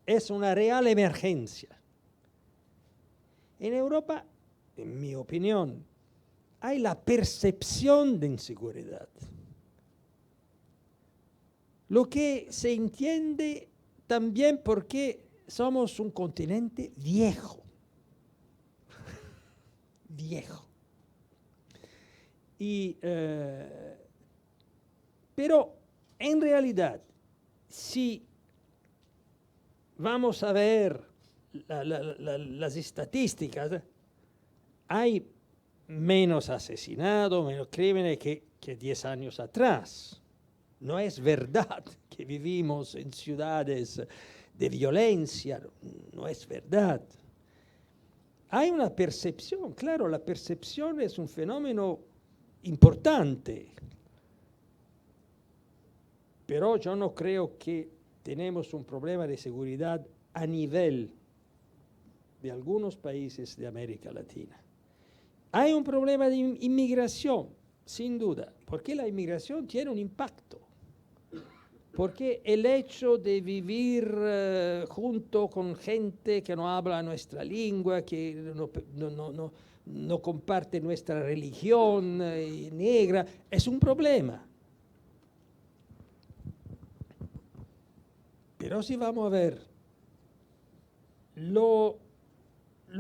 Es una real emergencia. En Europa, en mi opinión, hay la percepción de inseguridad. Lo que se entiende también porque somos un continente viejo. Viejo. Pero en realidad, si vamos a ver las estadísticas, hay menos asesinatos, menos crímenes que 10 años atrás. No es verdad que vivimos en ciudades de violencia, no es verdad. Hay una percepción, claro, la percepción es un fenómeno importante. Pero yo no creo que tenemos un problema de seguridad a nivel de algunos países de América Latina. Hay un problema de inmigración, sin duda, porque la inmigración tiene un impacto. Porque el hecho de vivir junto con gente que no habla nuestra lengua, que no comparte nuestra religión negra, es un problema. Pero si vamos a ver los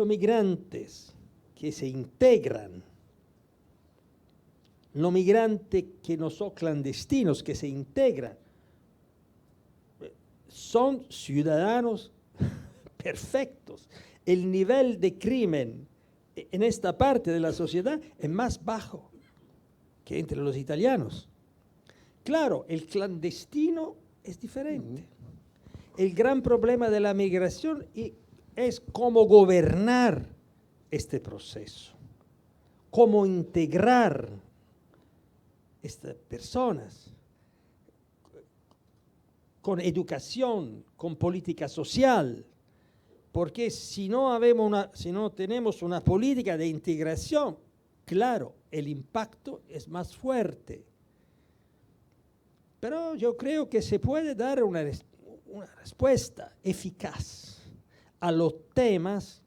migrantes que se integran, los migrantes que no son clandestinos, que se integran, son ciudadanos perfectos. El nivel de crimen en esta parte de la sociedad es más bajo que entre los italianos. Claro, el clandestino es diferente. El gran problema de la migración es cómo gobernar este proceso, cómo integrar estas personas con educación, con política social, porque si no tenemos una política de integración, claro, el impacto es más fuerte. Pero yo creo que se puede dar una respuesta eficaz a los temas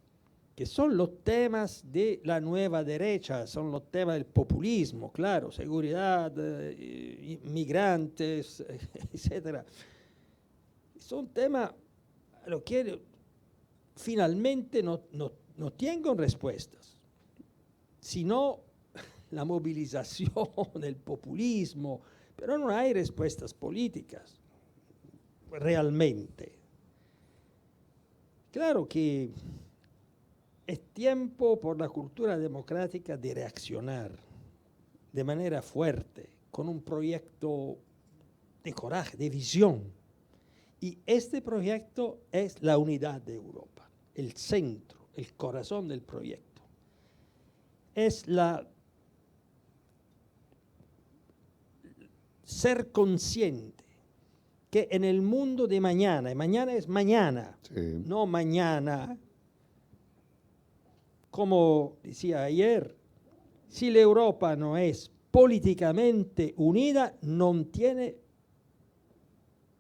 que son los temas de la nueva derecha, son los temas del populismo, claro, seguridad, migrantes, etcétera. Son temas a los que finalmente no tienen respuestas, sino la movilización del populismo, pero no hay respuestas políticas realmente. Claro que es tiempo por la cultura democrática de reaccionar de manera fuerte, con un proyecto de coraje, de visión. Y este proyecto es la unidad de Europa, el centro, el corazón del proyecto. Es ser consciente que en el mundo de mañana, y mañana es mañana, sí, no mañana, como decía ayer, si la Europa no es políticamente unida, no tiene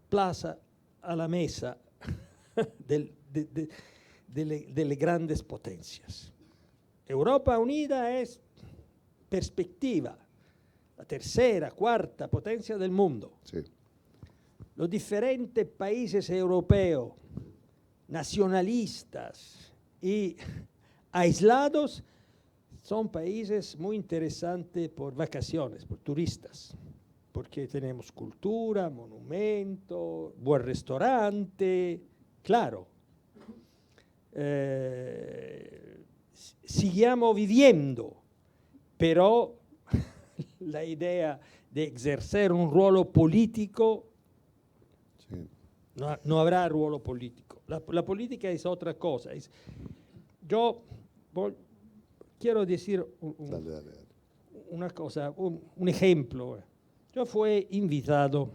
plaza a la mesa delle grandes potencias. Europa unida es perspectiva, la tercera, cuarta potencia del mundo. Sí. Los diferentes países europeos, nacionalistas y aislados, son países muy interesantes por vacaciones, por turistas, porque tenemos cultura, monumento, buen restaurante, claro. Sigamos viviendo, pero la idea de ejercer un ruolo político, sí, no habrá ruolo político. La política es otra cosa. Yo quiero decir una cosa, un ejemplo. Yo fui invitado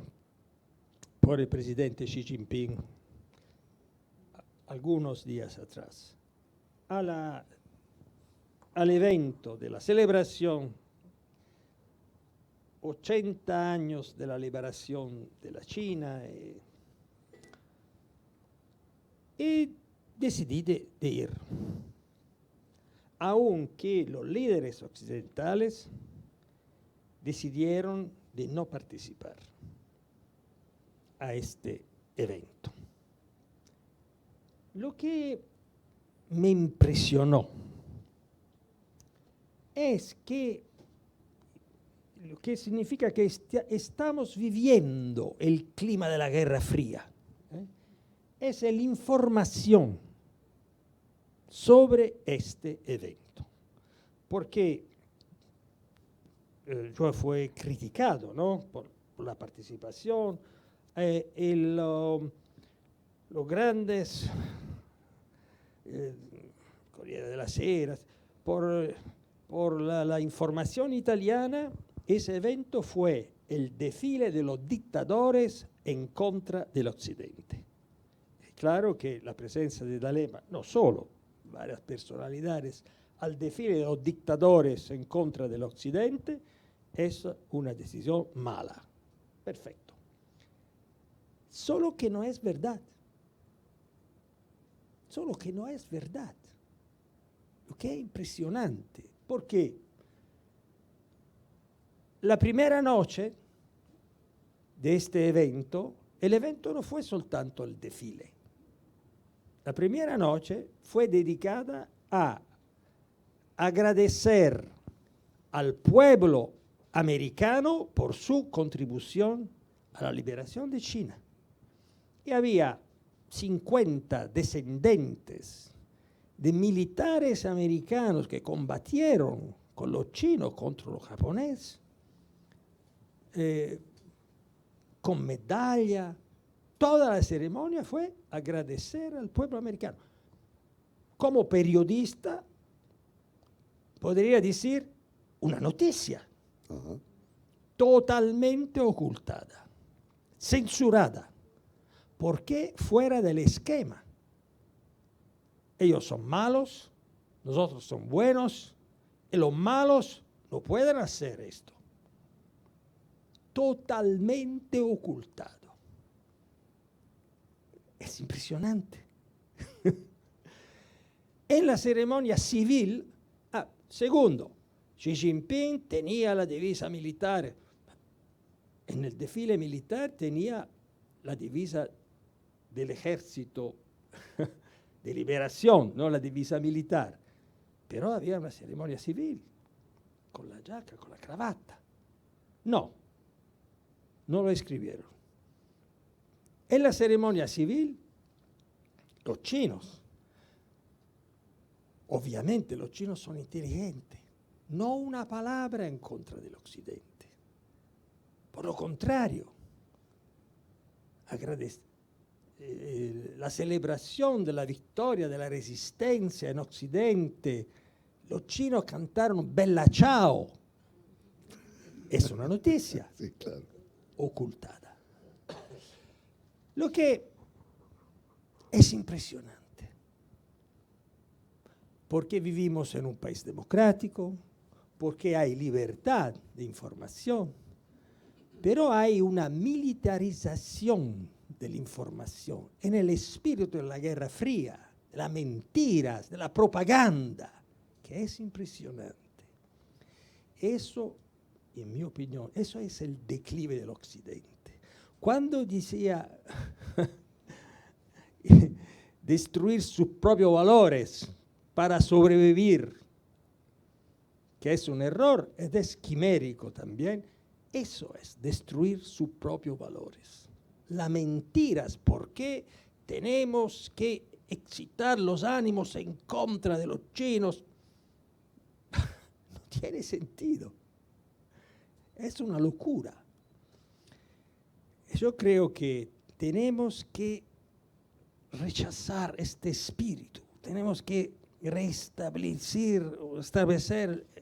por el presidente Xi Jinping algunos días atrás al evento de la celebración 80 años de la liberación de la China y decidí de ir, aunque los líderes occidentales decidieron de no participar a este evento. Lo que me impresionó es que lo que significa que estamos viviendo el clima de la Guerra Fría. Es la información sobre este evento. Porque yo fui criticado, ¿no?, por la participación, los grandes Corriere della Sera, por la información italiana. Ese evento fue el desfile de los dictadores en contra del Occidente. Es claro que la presencia de D'Alema, no solo varias personalidades, al desfile de los dictadores en contra del Occidente, es una decisión mala. Perfecto. Solo que no es verdad. Solo que no es verdad. Lo que es impresionante, porque la primera noche de este evento, el evento no fue soltanto el desfile. La primera noche fue dedicada a agradecer al pueblo americano por su contribución a la liberación de China. Y había 50 descendientes de militares americanos que combatieron con los chinos contra los japoneses, con medalla. Toda la ceremonia fue agradecer al pueblo americano. Como periodista, podría decir una noticia totalmente ocultada, censurada, porque fuera del esquema. Ellos son malos, nosotros somos buenos, y los malos no pueden hacer esto. Totalmente ocultado. Es impresionante. En la ceremonia civil, segundo, Xi Jinping tenía la divisa militar. En el desfile militar tenía la divisa del ejército de liberación, no la divisa militar. Pero había una ceremonia civil, con la giacca, con la cravatta. No lo escribieron. En la ceremonia civil, los chinos, obviamente los chinos son inteligentes, no una palabra en contra del Occidente. Por lo contrario, la celebración de la victoria de la resistencia en Occidente, los chinos cantaron Bella Ciao. Es una noticia Sí, claro. ocultada. Lo que es impresionante, porque vivimos en un país democrático, porque hay libertad de información, pero hay una militarización de la información en el espíritu de la Guerra Fría, de las mentiras, de la propaganda, que es impresionante. Eso, en mi opinión, eso es el declive del Occidente. Cuando decía destruir sus propios valores para sobrevivir, que es un error, es quimérico también, eso es destruir sus propios valores. Las mentiras, ¿por qué tenemos que excitar los ánimos en contra de los chinos? No tiene sentido. Es una locura. Yo creo que tenemos que rechazar este espíritu. Tenemos que restablecer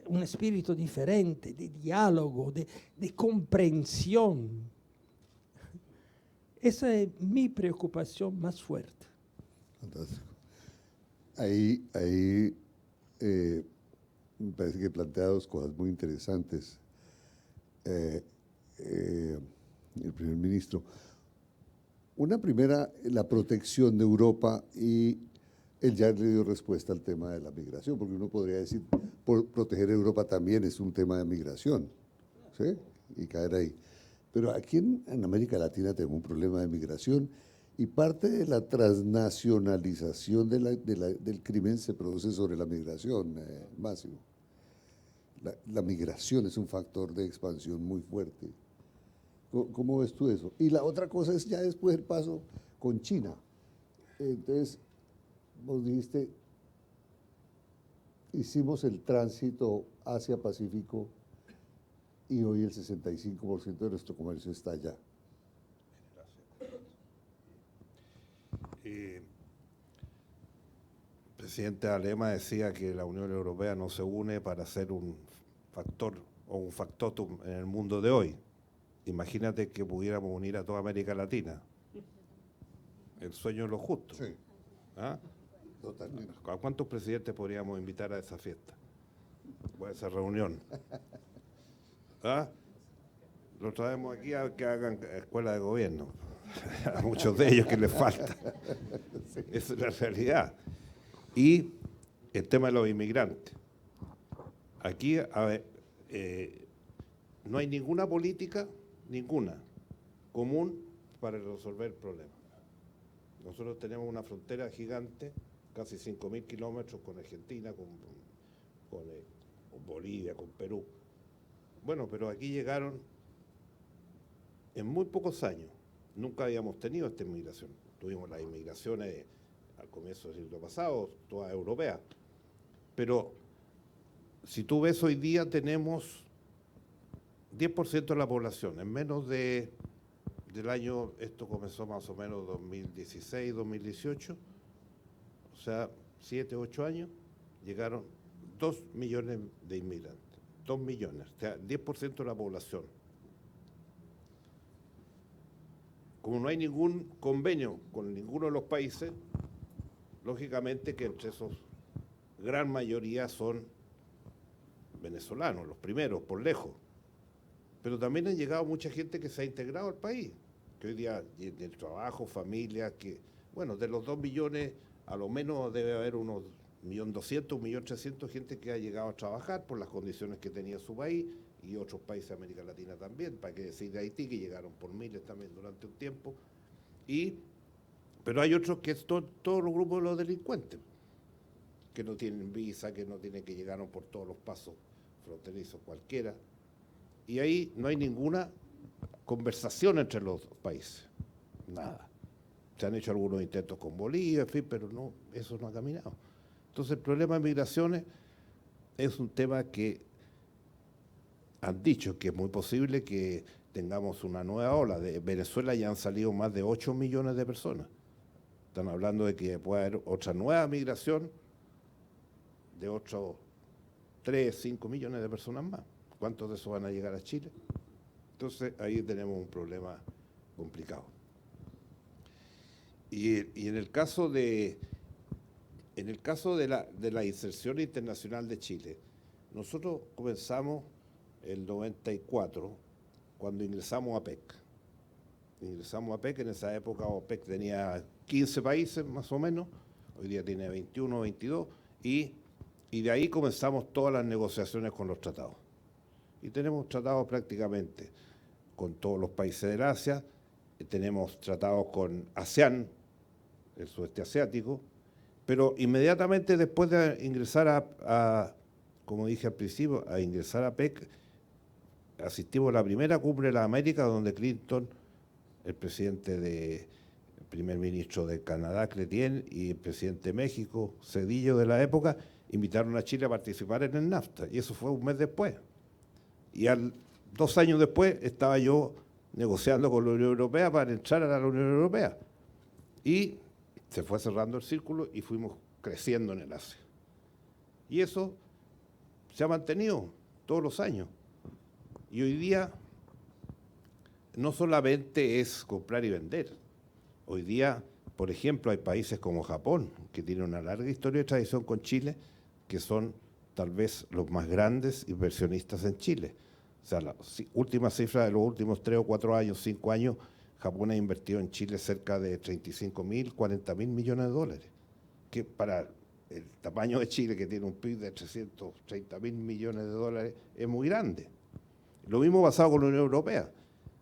un espíritu diferente, de diálogo, de comprensión. Esa es mi preocupación más fuerte. Fantástico. Ahí me parece que plantea dos cosas muy interesantes. El primer ministro. Una primera, la protección de Europa, y él ya le dio respuesta al tema de la migración, porque uno podría decir, por proteger a Europa también es un tema de migración, ¿sí? Y caer ahí. Pero aquí en América Latina tenemos un problema de migración y parte de la transnacionalización del crimen se produce sobre la migración, Máximo. La migración es un factor de expansión muy fuerte. ¿Cómo ves tú eso? Y la otra cosa es ya después el paso con China. Entonces, vos dijiste, hicimos el tránsito Asia-Pacífico y hoy el 65% de nuestro comercio está allá. El presidente D'Alema decía que la Unión Europea no se une para ser un factor o un factotum en el mundo de hoy. imagínate que pudiéramos unir a toda América Latina. El sueño de los justos. Sí, ¿Ah? totalmente. ¿A cuántos presidentes podríamos invitar a esa fiesta? O a esa reunión. ¿Ah? Lo traemos aquí a que hagan escuela de gobierno. A muchos de ellos que les falta. Esa es la realidad. Y el tema de los inmigrantes. Aquí, a ver, no hay ninguna política, ninguna, común para resolver el problema. Nosotros tenemos una frontera gigante, casi 5.000 kilómetros con Argentina, con Bolivia, con Perú. Bueno, pero aquí llegaron en muy pocos años. Nunca habíamos tenido esta inmigración. Tuvimos las inmigraciones al comienzo del siglo pasado, todas europeas. Pero si tú ves hoy día tenemos 10% de la población, en menos del año, esto comenzó más o menos 2016, 2018, o sea, 7, 8 años, llegaron 2 millones de inmigrantes, 2 millones, o sea, 10% de la población. Como no hay ningún convenio con ninguno de los países, lógicamente que entre esos, gran mayoría son venezolanos, los primeros, por lejos. Pero también han llegado mucha gente que se ha integrado al país, que hoy día tiene trabajo, familia, que, bueno, de los 2 millones, a lo menos debe haber unos 1.200.000, 1.300.000 gente que ha llegado a trabajar por las condiciones que tenía su país, y otros países de América Latina también, para qué decir de Haití, que llegaron por miles también durante un tiempo. Pero hay otros que es todos los grupos de los delincuentes, que no tienen visa, que no tienen, que llegaron por todos los pasos fronterizos cualquiera. Y ahí no hay ninguna conversación entre los países, nada. Se han hecho algunos intentos con Bolivia, en fin, pero no, eso no ha caminado. Entonces el problema de migraciones es un tema que han dicho que es muy posible que tengamos una nueva ola. De Venezuela ya han salido más de 8 millones de personas. Están hablando de que puede haber otra nueva migración de otros 3, 5 millones de personas más. ¿Cuántos de esos van a llegar a Chile? Entonces ahí tenemos un problema complicado. Y en el caso de la inserción internacional de Chile, nosotros comenzamos el 94, cuando ingresamos a APEC. Ingresamos a APEC, en esa época OPEC tenía 15 países más o menos, hoy día tiene 21, 22, y de ahí comenzamos todas las negociaciones con los tratados. Y tenemos tratados prácticamente con todos los países del Asia, tenemos tratados con ASEAN, el sudeste asiático, pero inmediatamente después de ingresar como dije al principio, a ingresar a APEC, asistimos a la primera cumbre de la América, donde Clinton, el primer ministro de Canadá, Cretien, y el presidente de México, Zedillo de la época, invitaron a Chile a participar en el NAFTA, y eso fue un mes después. Y 2 años después estaba yo negociando con la Unión Europea para entrar a la Unión Europea. Y se fue cerrando el círculo y fuimos creciendo en el Asia. Y eso se ha mantenido todos los años. Y hoy día no solamente es comprar y vender. Hoy día, por ejemplo, hay países como Japón, que tienen una larga historia de tradición con Chile, que son tal vez los más grandes inversionistas en Chile. O sea, la última cifra de los últimos 3 o 4 años, 5 años, Japón ha invertido en Chile cerca de 35.000, 40.000 millones de dólares, que para el tamaño de Chile, que tiene un PIB de 330.000 millones de dólares, es muy grande. Lo mismo pasado con la Unión Europea.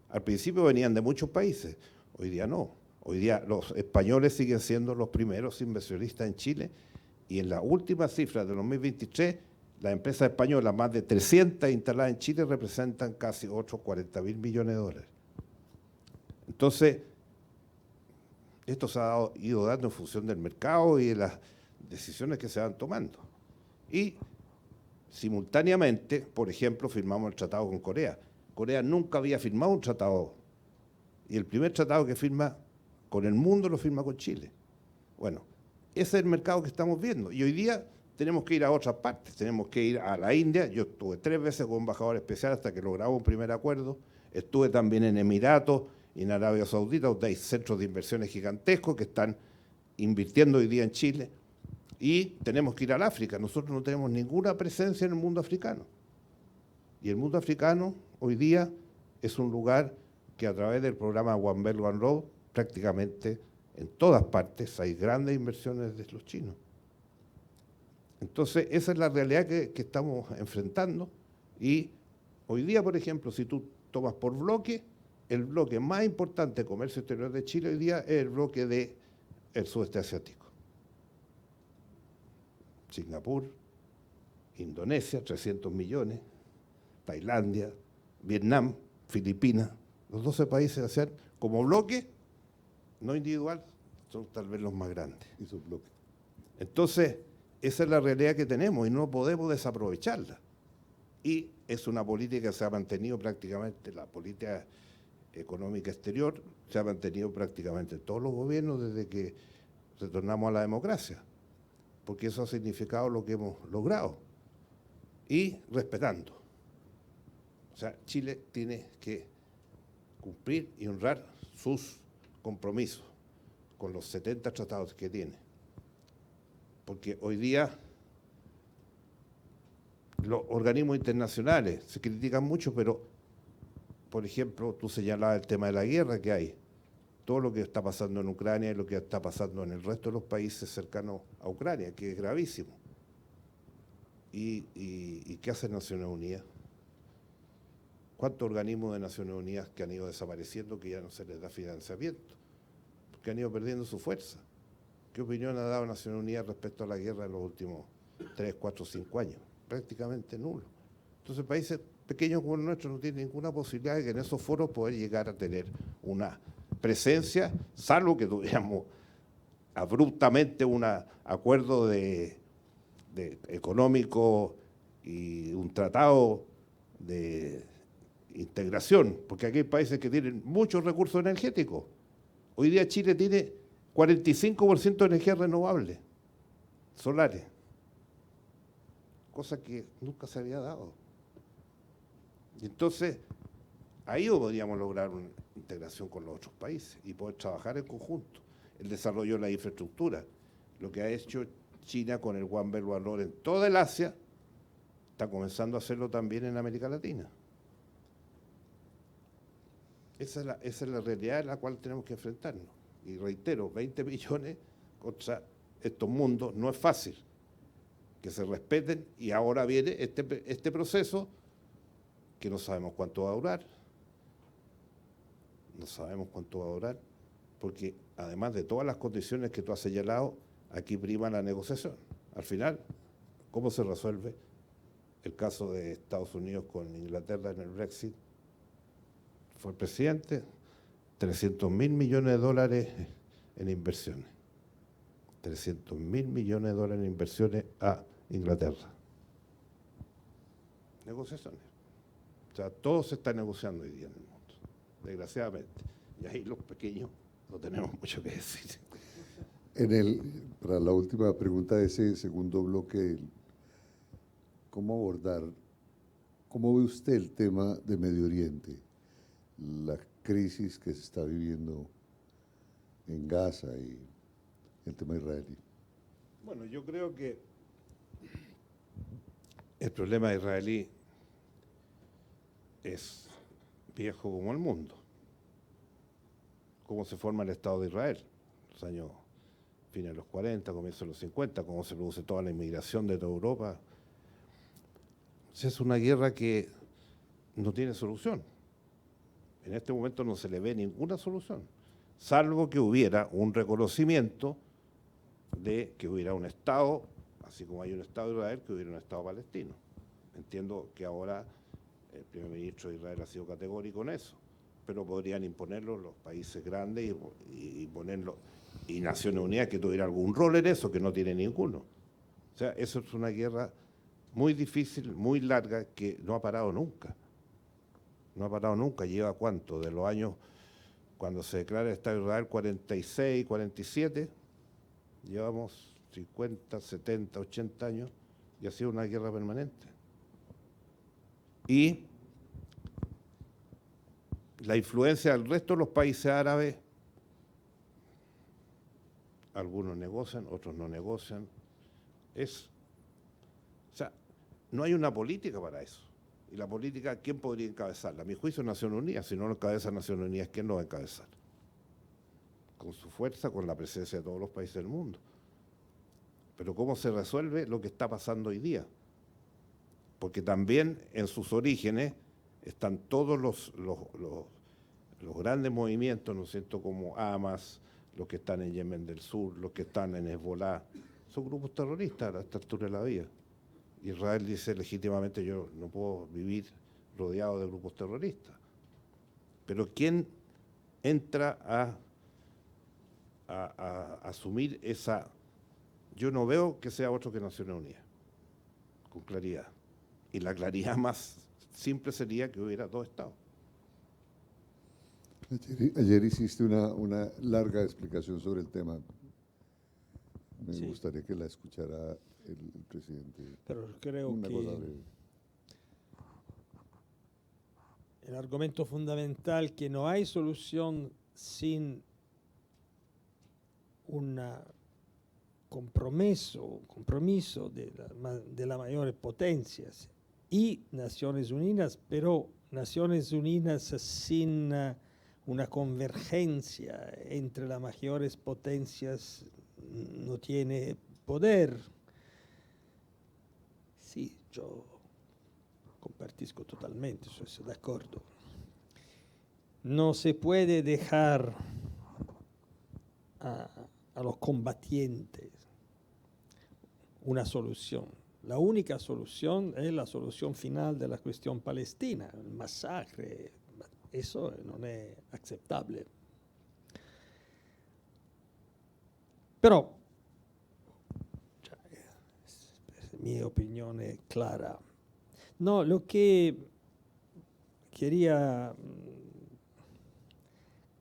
Al principio venían de muchos países, hoy día no. Hoy día los españoles siguen siendo los primeros inversionistas en Chile, y en la última cifra de 2023, las empresas españolas, más de 300 instaladas en Chile, representan casi otros 40.000 millones de dólares. Entonces, esto se ha ido dando en función del mercado y de las decisiones que se van tomando. Y simultáneamente, por ejemplo, firmamos el tratado con Corea. Corea nunca había firmado un tratado, y el primer tratado que firma con el mundo lo firma con Chile. Bueno, ese es el mercado que estamos viendo. Y hoy día tenemos que ir a otras partes. Tenemos que ir a la India. Yo estuve 3 veces como embajador especial hasta que logramos un primer acuerdo. Estuve también en Emiratos y en Arabia Saudita, donde hay centros de inversiones gigantescos que están invirtiendo hoy día en Chile. Y tenemos que ir al África. Nosotros no tenemos ninguna presencia en el mundo africano. Y el mundo africano hoy día es un lugar que a través del programa One Belt, One Road, prácticamente en todas partes hay grandes inversiones de los chinos. Entonces, esa es la realidad que estamos enfrentando. Y hoy día, por ejemplo, si tú tomas por bloque, el bloque más importante de comercio exterior de Chile hoy día es el bloque del sudeste asiático. Singapur, Indonesia, 300 millones, Tailandia, Vietnam, Filipinas, los 12 países ASEAN, como bloque, no individual, son tal vez los más grandes. Y sus bloques. Entonces, esa es la realidad que tenemos y no podemos desaprovecharla. Y es una política que se ha mantenido prácticamente, la política económica exterior se ha mantenido prácticamente en todos los gobiernos desde que retornamos a la democracia, porque eso ha significado lo que hemos logrado y respetando. O sea, Chile tiene que cumplir y honrar sus compromisos con los 70 tratados que tiene. Porque hoy día los organismos internacionales se critican mucho, pero, por ejemplo, tú señalabas el tema de la guerra que hay. Todo lo que está pasando en Ucrania y lo que está pasando en el resto de los países cercanos a Ucrania, que es gravísimo. ¿Y qué hace Naciones Unidas? ¿Cuántos organismos de Naciones Unidas que han ido desapareciendo, que ya no se les da financiamiento? Porque han ido perdiendo su fuerza. ¿Qué opinión ha dado Naciones Unidas respecto a la guerra en los últimos 3, 4, 5 años? Prácticamente nulo. Entonces, países pequeños como el nuestro no tienen ninguna posibilidad de que en esos foros poder llegar a tener una presencia, salvo que tuviéramos abruptamente un acuerdo de económico y un tratado de integración, porque aquí hay países que tienen muchos recursos energéticos. Hoy día Chile tiene 45% de energía renovable, solares, cosa que nunca se había dado. Y entonces, ahí podríamos lograr una integración con los otros países y poder trabajar en conjunto. El desarrollo de la infraestructura, lo que ha hecho China con el One Belt, One Road en toda el Asia, está comenzando a hacerlo también en América Latina. Esa es la realidad en la cual tenemos que enfrentarnos. Y reitero, 20 millones contra estos mundos no es fácil. Que se respeten y ahora viene este proceso que no sabemos cuánto va a durar. No sabemos cuánto va a durar, porque además de todas las condiciones que tú has señalado, aquí prima la negociación. Al final, ¿cómo se resuelve el caso de Estados Unidos con Inglaterra en el Brexit? Fue el presidente, 300.000 millones de dólares en inversiones. 300.000 millones de dólares en inversiones a Inglaterra. Negociaciones. O sea, todo se está negociando hoy día en el mundo, desgraciadamente. Y ahí los pequeños no tenemos mucho que decir. Para la última pregunta de ese segundo bloque, ¿cómo ve usted el tema de Medio Oriente? La crisis que se está viviendo en Gaza y el tema israelí. Bueno, yo creo que el problema israelí es viejo como el mundo. Cómo se forma el Estado de Israel, los años fines de los 40, comienzos de los 50, cómo se produce toda la inmigración de toda Europa. O sea, es una guerra que no tiene solución. En este momento no se le ve ninguna solución, salvo que hubiera un reconocimiento de que hubiera un Estado, así como hay un Estado de Israel, que hubiera un Estado palestino. Entiendo que ahora el primer ministro de Israel ha sido categórico en eso, pero podrían imponerlo los países grandes y ponerlo, y Naciones Unidas que tuviera algún rol en eso, que no tiene ninguno. O sea, eso es una guerra muy difícil, muy larga, que no ha parado nunca. No ha parado nunca. ¿Lleva cuánto? De los años cuando se declara el Estado de Israel, 46, 47, llevamos 50, 70, 80 años y ha sido una guerra permanente. Y la influencia del resto de los países árabes, algunos negocian, otros no negocian. O sea, no hay una política para eso. Y la política, ¿quién podría encabezarla? A mi juicio, Naciones Unidas. Si no lo encabeza Naciones Unidas, ¿quién lo va a encabezar? Con su fuerza, con la presencia de todos los países del mundo. Pero ¿cómo se resuelve lo que está pasando hoy día? Porque también en sus orígenes están todos los grandes movimientos, ¿no es cierto?, como Hamas, los que están en Yemen del Sur, los que están en Hezbolá. Son grupos terroristas a esta altura de la vida. Israel dice legítimamente: yo no puedo vivir rodeado de grupos terroristas. Pero ¿quién entra a asumir esa? Yo no veo que sea otro que Naciones Unidas, con claridad. Y la claridad más simple sería que hubiera dos estados. Ayer hiciste una larga explicación sobre el tema. Me Sí. gustaría que la escuchara el presidente. Pero creo Una que cosa breve. el argumento fundamental que no hay solución sin un compromiso de las mayores potencias y Naciones Unidas, pero Naciones Unidas sin una convergencia entre las mayores potencias no tiene poder. Sí, yo compartisco totalmente, estoy de acuerdo. No se puede dejar a los combatientes una solución. La única solución es la solución final de la cuestión palestina, el masacre. Eso no es aceptable. Pero, mi opinión es clara. No, lo que quería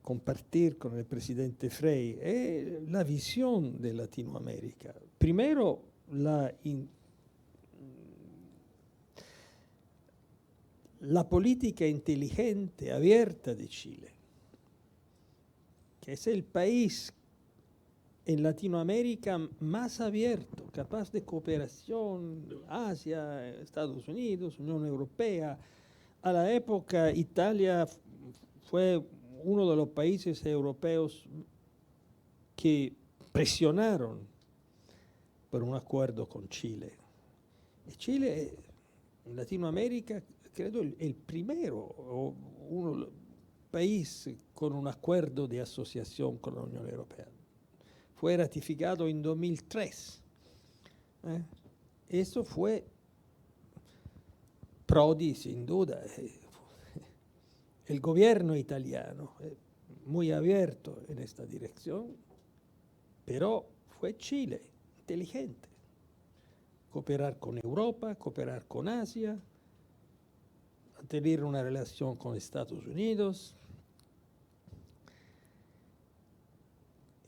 compartir con el presidente Frei es la visión de Latinoamérica. Primero, la política inteligente, abierta de Chile, que es el país en Latinoamérica más abierto, capaz de cooperación, Asia, Estados Unidos, Unión Europea. A la época, Italia fue uno de los países europeos que presionaron por un acuerdo con Chile. Y Chile, en Latinoamérica, creo el primero, o uno país con un acuerdo de asociación con la Unión Europea. Fue ratificado en 2003. Eso fue Prodi, sin duda. El gobierno italiano muy abierto en esta dirección, pero fue Chile inteligente. Cooperar con Europa, cooperar con Asia, mantener una relación con Estados Unidos.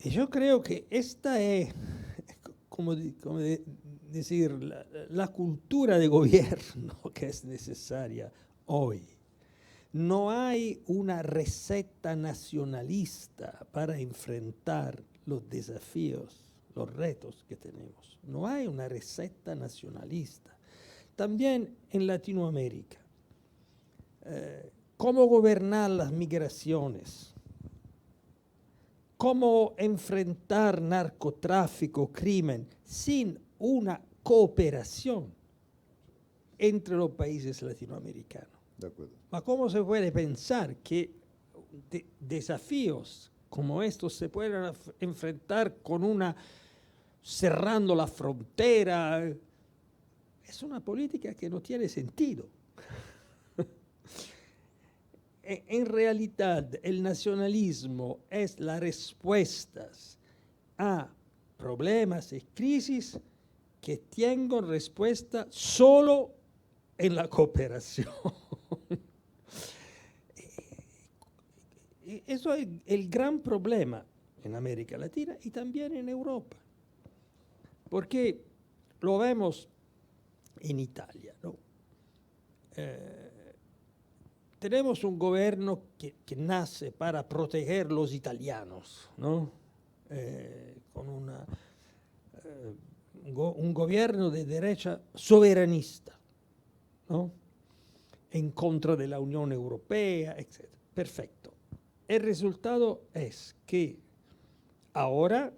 Y yo creo que esta es, como decir, la cultura de gobierno que es necesaria hoy. No hay una receta nacionalista para enfrentar los desafíos, los retos que tenemos. No hay una receta nacionalista. También en Latinoamérica, cómo gobernar las migraciones, cómo enfrentar narcotráfico, crimen, sin una cooperación entre los países latinoamericanos. De acuerdo. ¿Cómo se puede pensar que desafíos como estos se pueden enfrentar con cerrando la frontera? Es una política que no tiene sentido. En realidad, el nacionalismo es la respuesta a problemas y crisis que tienen respuesta solo en la cooperación. Eso es el gran problema en América Latina y también en Europa. Porque lo vemos en Italia, ¿no? tenemos un gobierno que nace para proteger los italianos, ¿no? Con un gobierno de derecha soberanista, ¿no? En contra de la Unión Europea, etc. Perfecto. El resultado es que ahora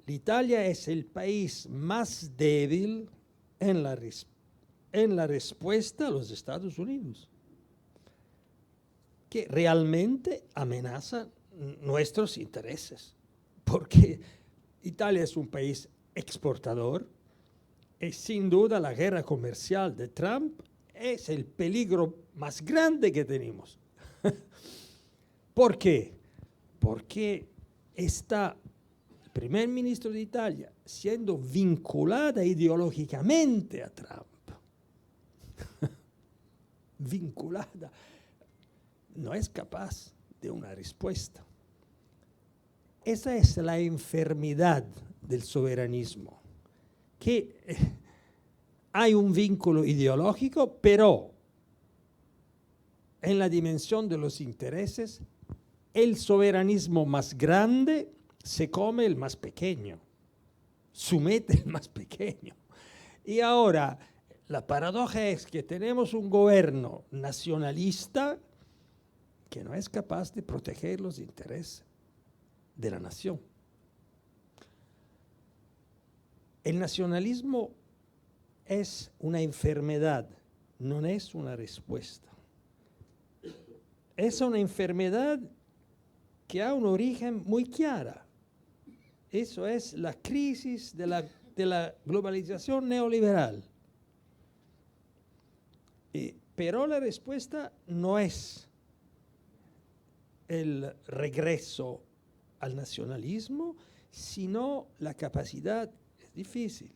Italia es el país más débil en la respuesta a los Estados Unidos, que realmente amenaza nuestros intereses, porque Italia es un país exportador y sin duda la guerra comercial de Trump es el peligro más grande que tenemos. ¿Por qué? Porque está el primer ministro de Italia siendo vinculada ideológicamente a Trump. Vinculada. No es capaz de una respuesta. Esa es la enfermedad del soberanismo, que hay un vínculo ideológico, pero en la dimensión de los intereses, el soberanismo más grande se come el más pequeño, somete el más pequeño. Y ahora, la paradoja es que tenemos un gobierno nacionalista que no es capaz de proteger los intereses de la nación. El nacionalismo es una enfermedad, no es una respuesta. Es una enfermedad que ha un origen muy claro. Eso es la crisis de la globalización neoliberal. Pero la respuesta no es el regreso al nacionalismo, sino la capacidad, es difícil,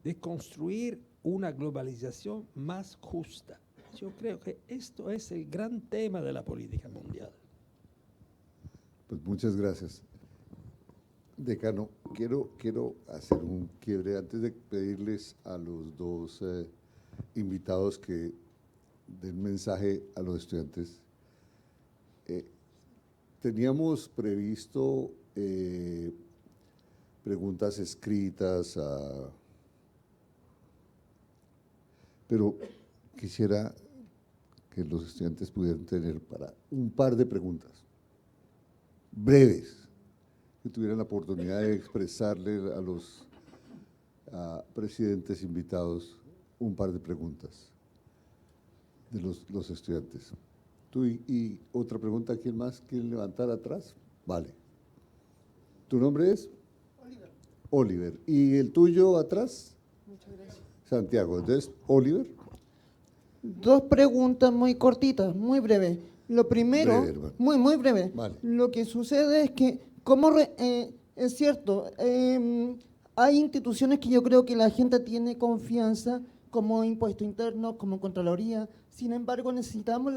de construir una globalización más justa. Yo creo que esto es el gran tema de la política mundial. Pues muchas gracias. Decano, quiero hacer un quiebre antes de pedirles a los dos invitados que den mensaje a los estudiantes. Teníamos previsto preguntas escritas, pero quisiera que los estudiantes pudieran tener para un par de preguntas breves, que tuvieran la oportunidad de expresarle a los presidentes invitados un par de preguntas de los estudiantes. Tú y otra pregunta, ¿quién más quiere levantar atrás? Vale. ¿Tu nombre es? Oliver. Oliver. ¿Y el tuyo atrás? Muchas gracias. Santiago. Entonces, Oliver. Dos preguntas muy cortitas, muy breves. Lo primero, Breve, hermano. muy breve. Vale. Lo que sucede es que, es cierto, hay instituciones que yo creo que la gente tiene confianza, como Impuesto Interno, como Contraloría. Sin embargo, necesitamos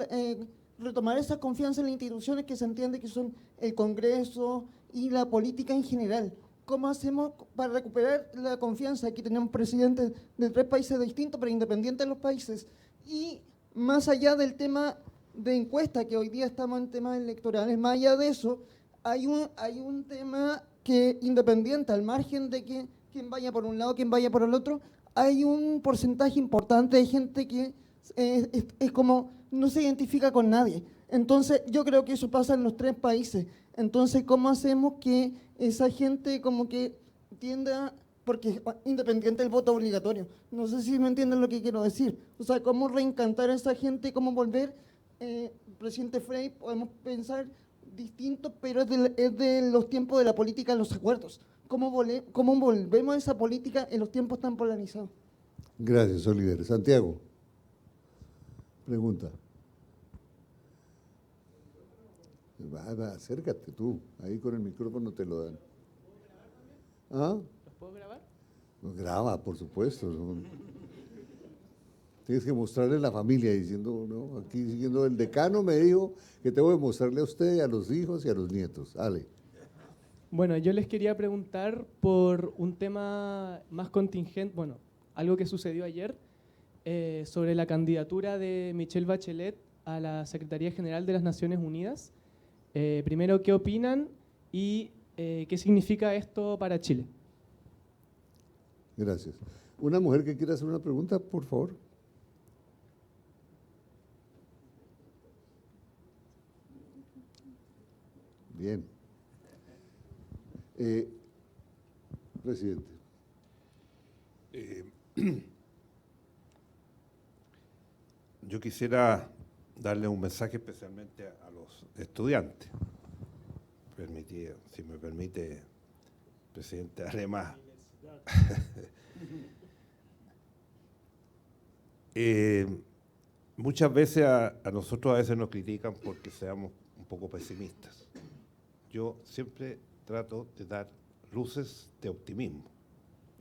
retomar esa confianza en las instituciones que se entiende que son el Congreso y la política en general. ¿Cómo hacemos para recuperar la confianza? Aquí tenemos presidentes de 3 países distintos, pero independientes de los países. Y más allá del tema de encuesta, que hoy día estamos en temas electorales, más allá de eso, hay un tema que, independiente, al margen de que quien vaya por un lado, quien vaya por el otro, hay un porcentaje importante de gente que es como no se identifica con nadie. Entonces, yo creo que eso pasa en los 3 países. Entonces, ¿cómo hacemos que esa gente como que tienda, porque independiente del voto obligatorio? No sé si me entienden lo que quiero decir. O sea, ¿cómo reencantar a esa gente? ¿Cómo volver? Presidente Frey, podemos pensar distinto, pero es de los tiempos de la política, los acuerdos. ¿Cómo volvemos a esa política en los tiempos tan polarizados? Gracias, Oliver. Santiago. Pregunta. Acércate tú, ahí con el micrófono te lo dan. ¿Ah? ¿Los puedo grabar? Graba, por supuesto. Tienes que mostrarle a la familia diciendo, no, aquí siguiendo el decano me dijo que tengo que mostrarle a usted, a los hijos y a los nietos. Ale. Bueno, yo les quería preguntar por un tema más contingente, bueno, algo que sucedió ayer, sobre la candidatura de Michelle Bachelet a la Secretaría General de las Naciones Unidas. Primero, ¿qué opinan y qué significa esto para Chile? Gracias. Una mujer que quiera hacer una pregunta, por favor. Bien. Presidente. Yo quisiera darle un mensaje especialmente a los estudiantes. Si me permite, presidente, además. Muchas veces a nosotros a veces nos critican porque seamos un poco pesimistas. Yo siempre trato de dar luces de optimismo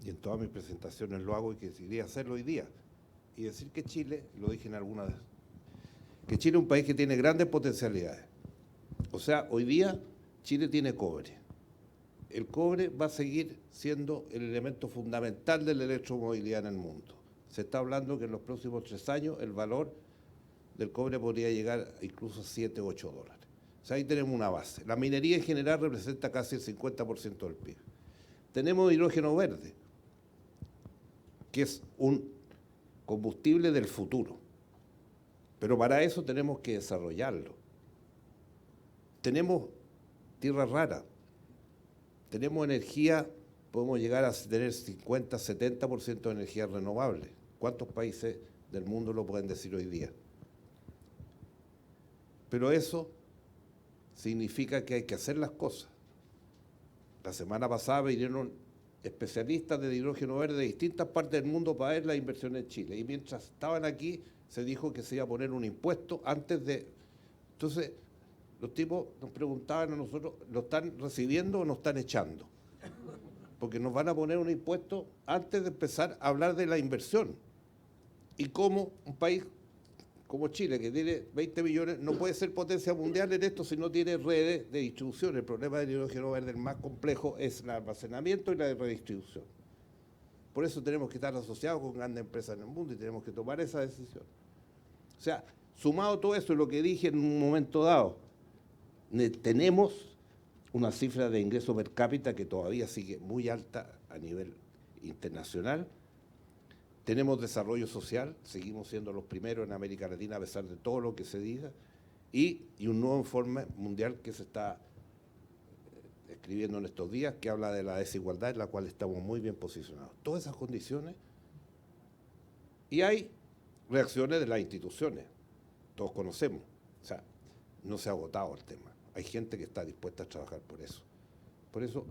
y en todas mis presentaciones lo hago y quería hacerlo hoy día y decir que Chile, lo dije en alguna vez, que Chile es un país que tiene grandes potencialidades. O sea, hoy día Chile tiene cobre. El cobre va a seguir siendo el elemento fundamental de la electromovilidad en el mundo. Se está hablando que en los próximos 3 años el valor del cobre podría llegar incluso a 7 o 8 dólares. O sea, ahí tenemos una base. La minería en general representa casi el 50% del PIB. Tenemos hidrógeno verde, que es un combustible del futuro. Pero para eso tenemos que desarrollarlo. Tenemos tierra rara, tenemos energía, podemos llegar a tener 50, 70% de energía renovable. ¿Cuántos países del mundo lo pueden decir hoy día? Pero eso significa que hay que hacer las cosas. La semana pasada vinieron especialistas de hidrógeno verde de distintas partes del mundo para ver la inversión en Chile. Y mientras estaban aquí, se dijo que se iba a poner un impuesto antes de... Entonces, los tipos nos preguntaban a nosotros, ¿lo están recibiendo o nos están echando? Porque nos van a poner un impuesto antes de empezar a hablar de la inversión. Y cómo un país como Chile, que tiene 20 millones, no puede ser potencia mundial en esto si no tiene redes de distribución. El problema del hidrógeno verde, el más complejo, es el almacenamiento y la redistribución. Por eso tenemos que estar asociados con grandes empresas en el mundo y tenemos que tomar esa decisión. O sea, sumado todo eso, lo que dije en un momento dado, tenemos una cifra de ingreso per cápita que todavía sigue muy alta a nivel internacional. Tenemos desarrollo social, seguimos siendo los primeros en América Latina a pesar de todo lo que se diga, y un nuevo informe mundial que se está escribiendo en estos días, que habla de la desigualdad en la cual estamos muy bien posicionados. Todas esas condiciones, y hay reacciones de las instituciones, todos conocemos, o sea, no se ha agotado el tema, hay gente que está dispuesta a trabajar por eso. Por eso,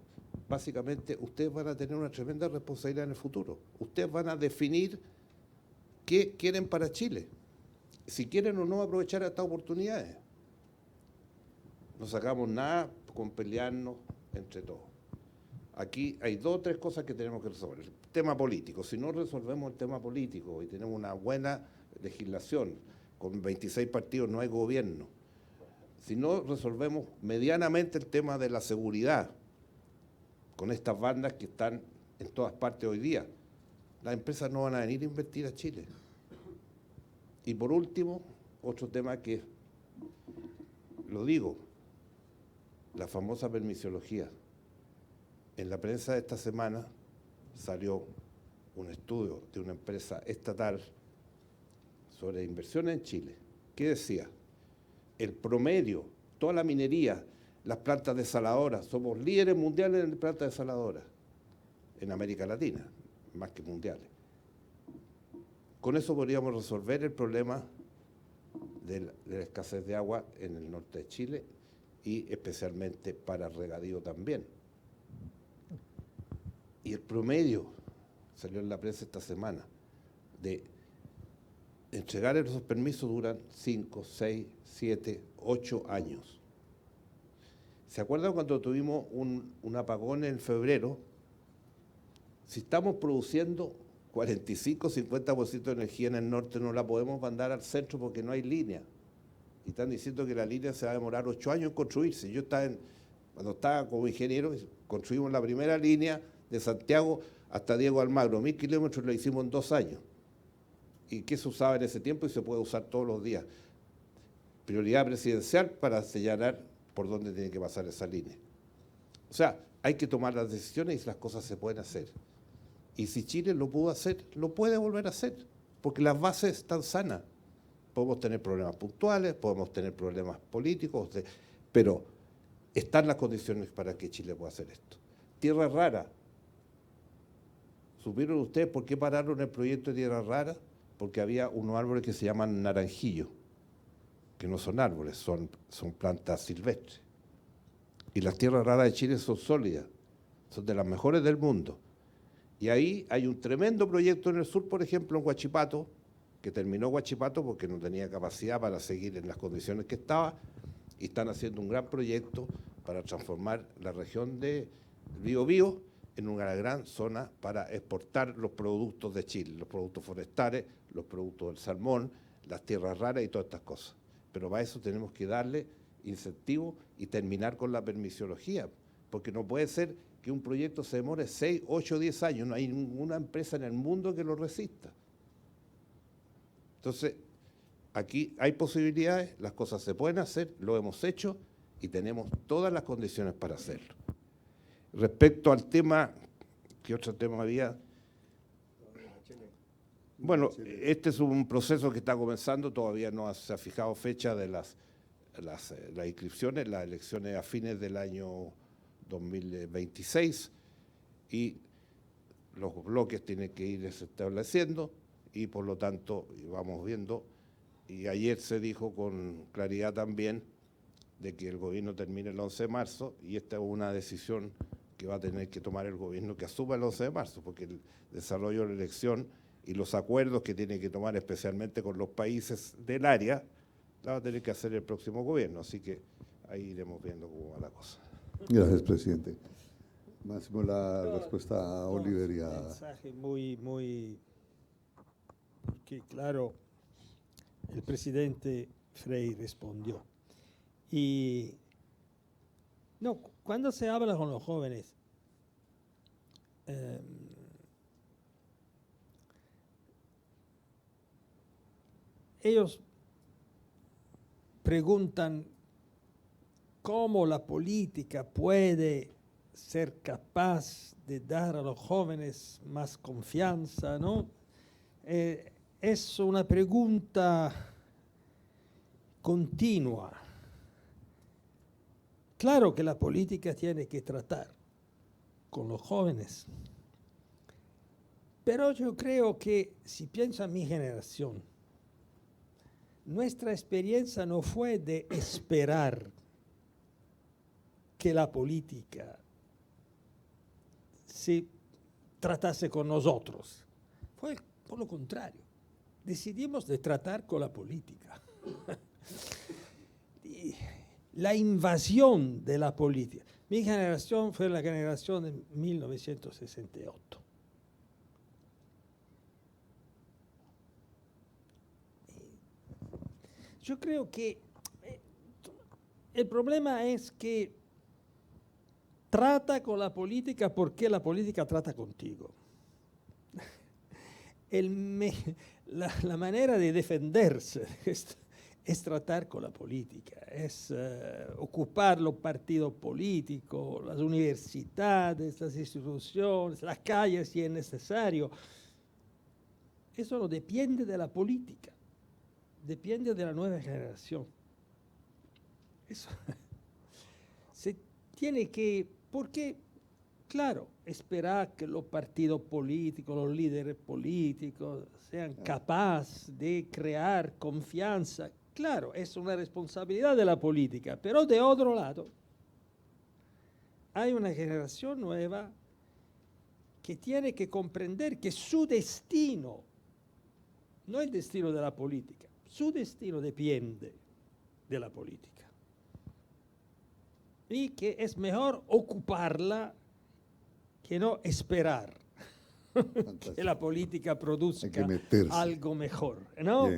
básicamente, ustedes van a tener una tremenda responsabilidad en el futuro. Ustedes van a definir qué quieren para Chile, si quieren o no aprovechar estas oportunidades. No sacamos nada con pelearnos entre todos. Aquí hay 2 o 3 cosas que tenemos que resolver. El tema político. Si no resolvemos el tema político y tenemos una buena legislación, con 26 partidos no hay gobierno, si no resolvemos medianamente el tema de la seguridad, con estas bandas que están en todas partes hoy día, las empresas no van a venir a invertir a Chile. Y por último, otro tema que, lo digo, la famosa permisología. En la prensa de esta semana salió un estudio de una empresa estatal sobre inversiones en Chile. ¿Qué decía? El promedio, toda la minería, las plantas desaladoras, somos líderes mundiales en plantas desaladoras, en América Latina, más que mundiales. Con eso podríamos resolver el problema de la escasez de agua en el norte de Chile y especialmente para regadío también. Y el promedio, salió en la prensa esta semana, de entregar esos permisos duran 5, 6, 7, 8 años. ¿Se acuerdan cuando tuvimos un apagón en febrero? Si estamos produciendo 45, 50% de energía en el norte, no la podemos mandar al centro porque no hay línea. Y están diciendo que la línea se va a demorar 8 años en construirse. Yo cuando estaba como ingeniero, construimos la primera línea de Santiago hasta Diego Almagro. 1000 kilómetros lo hicimos en 2 años. ¿Y qué se usaba en ese tiempo? Y se puede usar todos los días. prioridad presidencial para señalar por dónde tiene que pasar esa línea. O sea, hay que tomar las decisiones y las cosas se pueden hacer. Y si Chile lo pudo hacer, lo puede volver a hacer, porque las bases están sanas. Podemos tener problemas puntuales, podemos tener problemas políticos, pero están las condiciones para que Chile pueda hacer esto. Tierra Rara. ¿Supieron ustedes por qué pararon el proyecto de Tierra Rara? Porque había unos árboles que se llaman naranjillo, que no son árboles, son plantas silvestres. Y las tierras raras de Chile son sólidas, son de las mejores del mundo. Y ahí hay un tremendo proyecto en el sur, por ejemplo, en Huachipato, que terminó Huachipato porque no tenía capacidad para seguir en las condiciones que estaba, y están haciendo un gran proyecto para transformar la región de Biobío en una gran zona para exportar los productos de Chile, los productos forestales, los productos del salmón, las tierras raras y todas estas cosas. Pero para eso tenemos que darle incentivos y terminar con la permisología, porque no puede ser que un proyecto se demore 6, 8, 10 años, no hay ninguna empresa en el mundo que lo resista. Entonces, aquí hay posibilidades, las cosas se pueden hacer, lo hemos hecho y tenemos todas las condiciones para hacerlo. Respecto al tema, ¿qué otro tema había? Bueno, este es un proceso que está comenzando, todavía no se ha fijado fecha de las inscripciones, las elecciones a fines del año 2026 y los bloques tienen que ir estableciendo y por lo tanto vamos viendo. Y ayer se dijo con claridad también de que el gobierno termine el 11 de marzo y esta es una decisión que va a tener que tomar el gobierno que asuma el 11 de marzo, porque el desarrollo de la elección y los acuerdos que tiene que tomar especialmente con los países del área, la va a tener que hacer el próximo gobierno, así que ahí iremos viendo cómo va la cosa. Gracias, presidente. Máximo la respuesta a Oliver y a... Un mensaje muy, porque claro, el presidente Frei respondió. Y no, cuando se habla con los jóvenes, ellos preguntan cómo la política puede ser capaz de dar a los jóvenes más confianza, ¿no? Es una pregunta continua. Claro que la política tiene que tratar con los jóvenes, pero yo creo que si pienso en mi generación, nuestra experiencia no fue de esperar que la política se tratase con nosotros. Fue por lo contrario. Decidimos de tratar con la política. Y la invasión de la política. Mi generación fue la generación de 1968. Yo creo que el problema es que trata con la política porque la política trata contigo. La manera de defenderse es tratar con la política, es ocupar los partidos políticos, las universidades, las instituciones, las calles si es necesario. Eso no depende de la política, depende de la nueva generación. Eso se tiene que, porque, claro, esperar que los partidos políticos, los líderes políticos sean capaces de crear confianza, claro, es una responsabilidad de la política, pero de otro lado, hay una generación nueva que tiene que comprender que su destino, no el destino de la política, su destino depende de la política. Y que es mejor ocuparla que no esperar que la política produzca algo mejor, ¿no?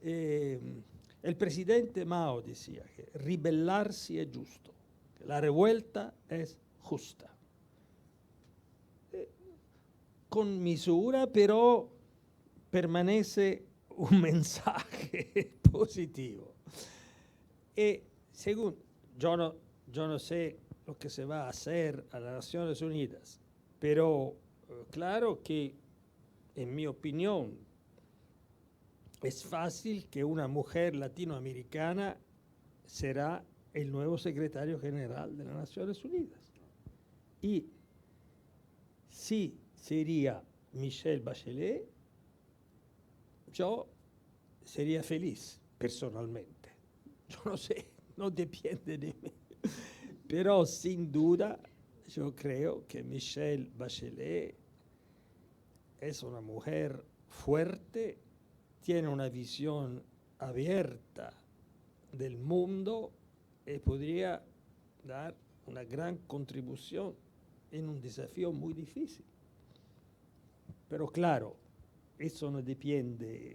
El presidente Mao decía que ribellarsi es justo, que la revuelta es justa. Con misura, pero permanece un mensaje positivo. Y según, yo no sé lo que se va a hacer a las Naciones Unidas, pero claro que, en mi opinión, es fácil que una mujer latinoamericana será el nuevo secretario general de las Naciones Unidas. Y si sería Michelle Bachelet, yo sería feliz personalmente. Yo no sé, no depende de mí. Pero sin duda, yo creo que Michelle Bachelet es una mujer fuerte, tiene una visión abierta del mundo y podría dar una gran contribución en un desafío muy difícil. Pero claro, eso no dependerá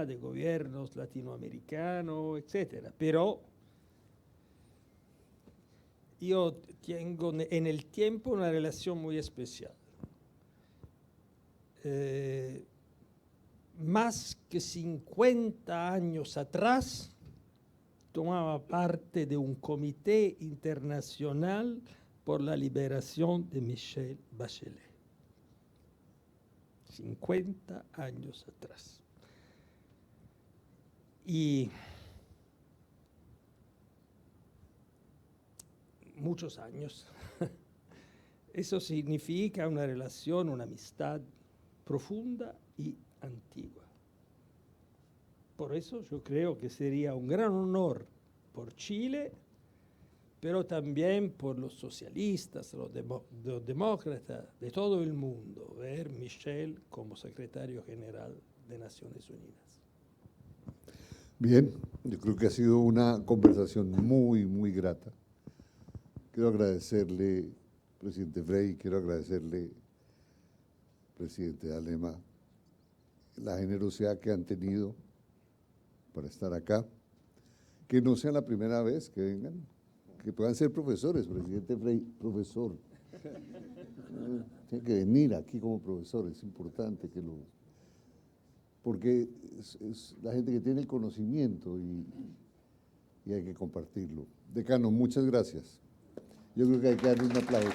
de gobiernos latinoamericanos, etc. Pero yo tengo en el tiempo una relación muy especial. Más que 50 años atrás, tomaba parte de un comité internacional por la liberación de Michelle Bachelet. 50 años atrás. Y muchos años. Eso significa una relación, una amistad profunda y antigua. Por eso yo creo que sería un gran honor por Chile, pero también por los socialistas, los demócratas de todo el mundo, ver Michelle como secretario general de Naciones Unidas. Bien, yo creo que ha sido una conversación muy, muy grata. Quiero agradecerle, presidente Frei, quiero agradecerle, presidente Alema, la generosidad que han tenido para estar acá. Que no sea la primera vez que vengan, que puedan ser profesores, presidente Frei, profesor. Tiene que venir aquí como profesor, es importante que lo... Porque es la gente que tiene el conocimiento y hay que compartirlo. Decano, muchas gracias. Yo creo que hay que darle un aplauso.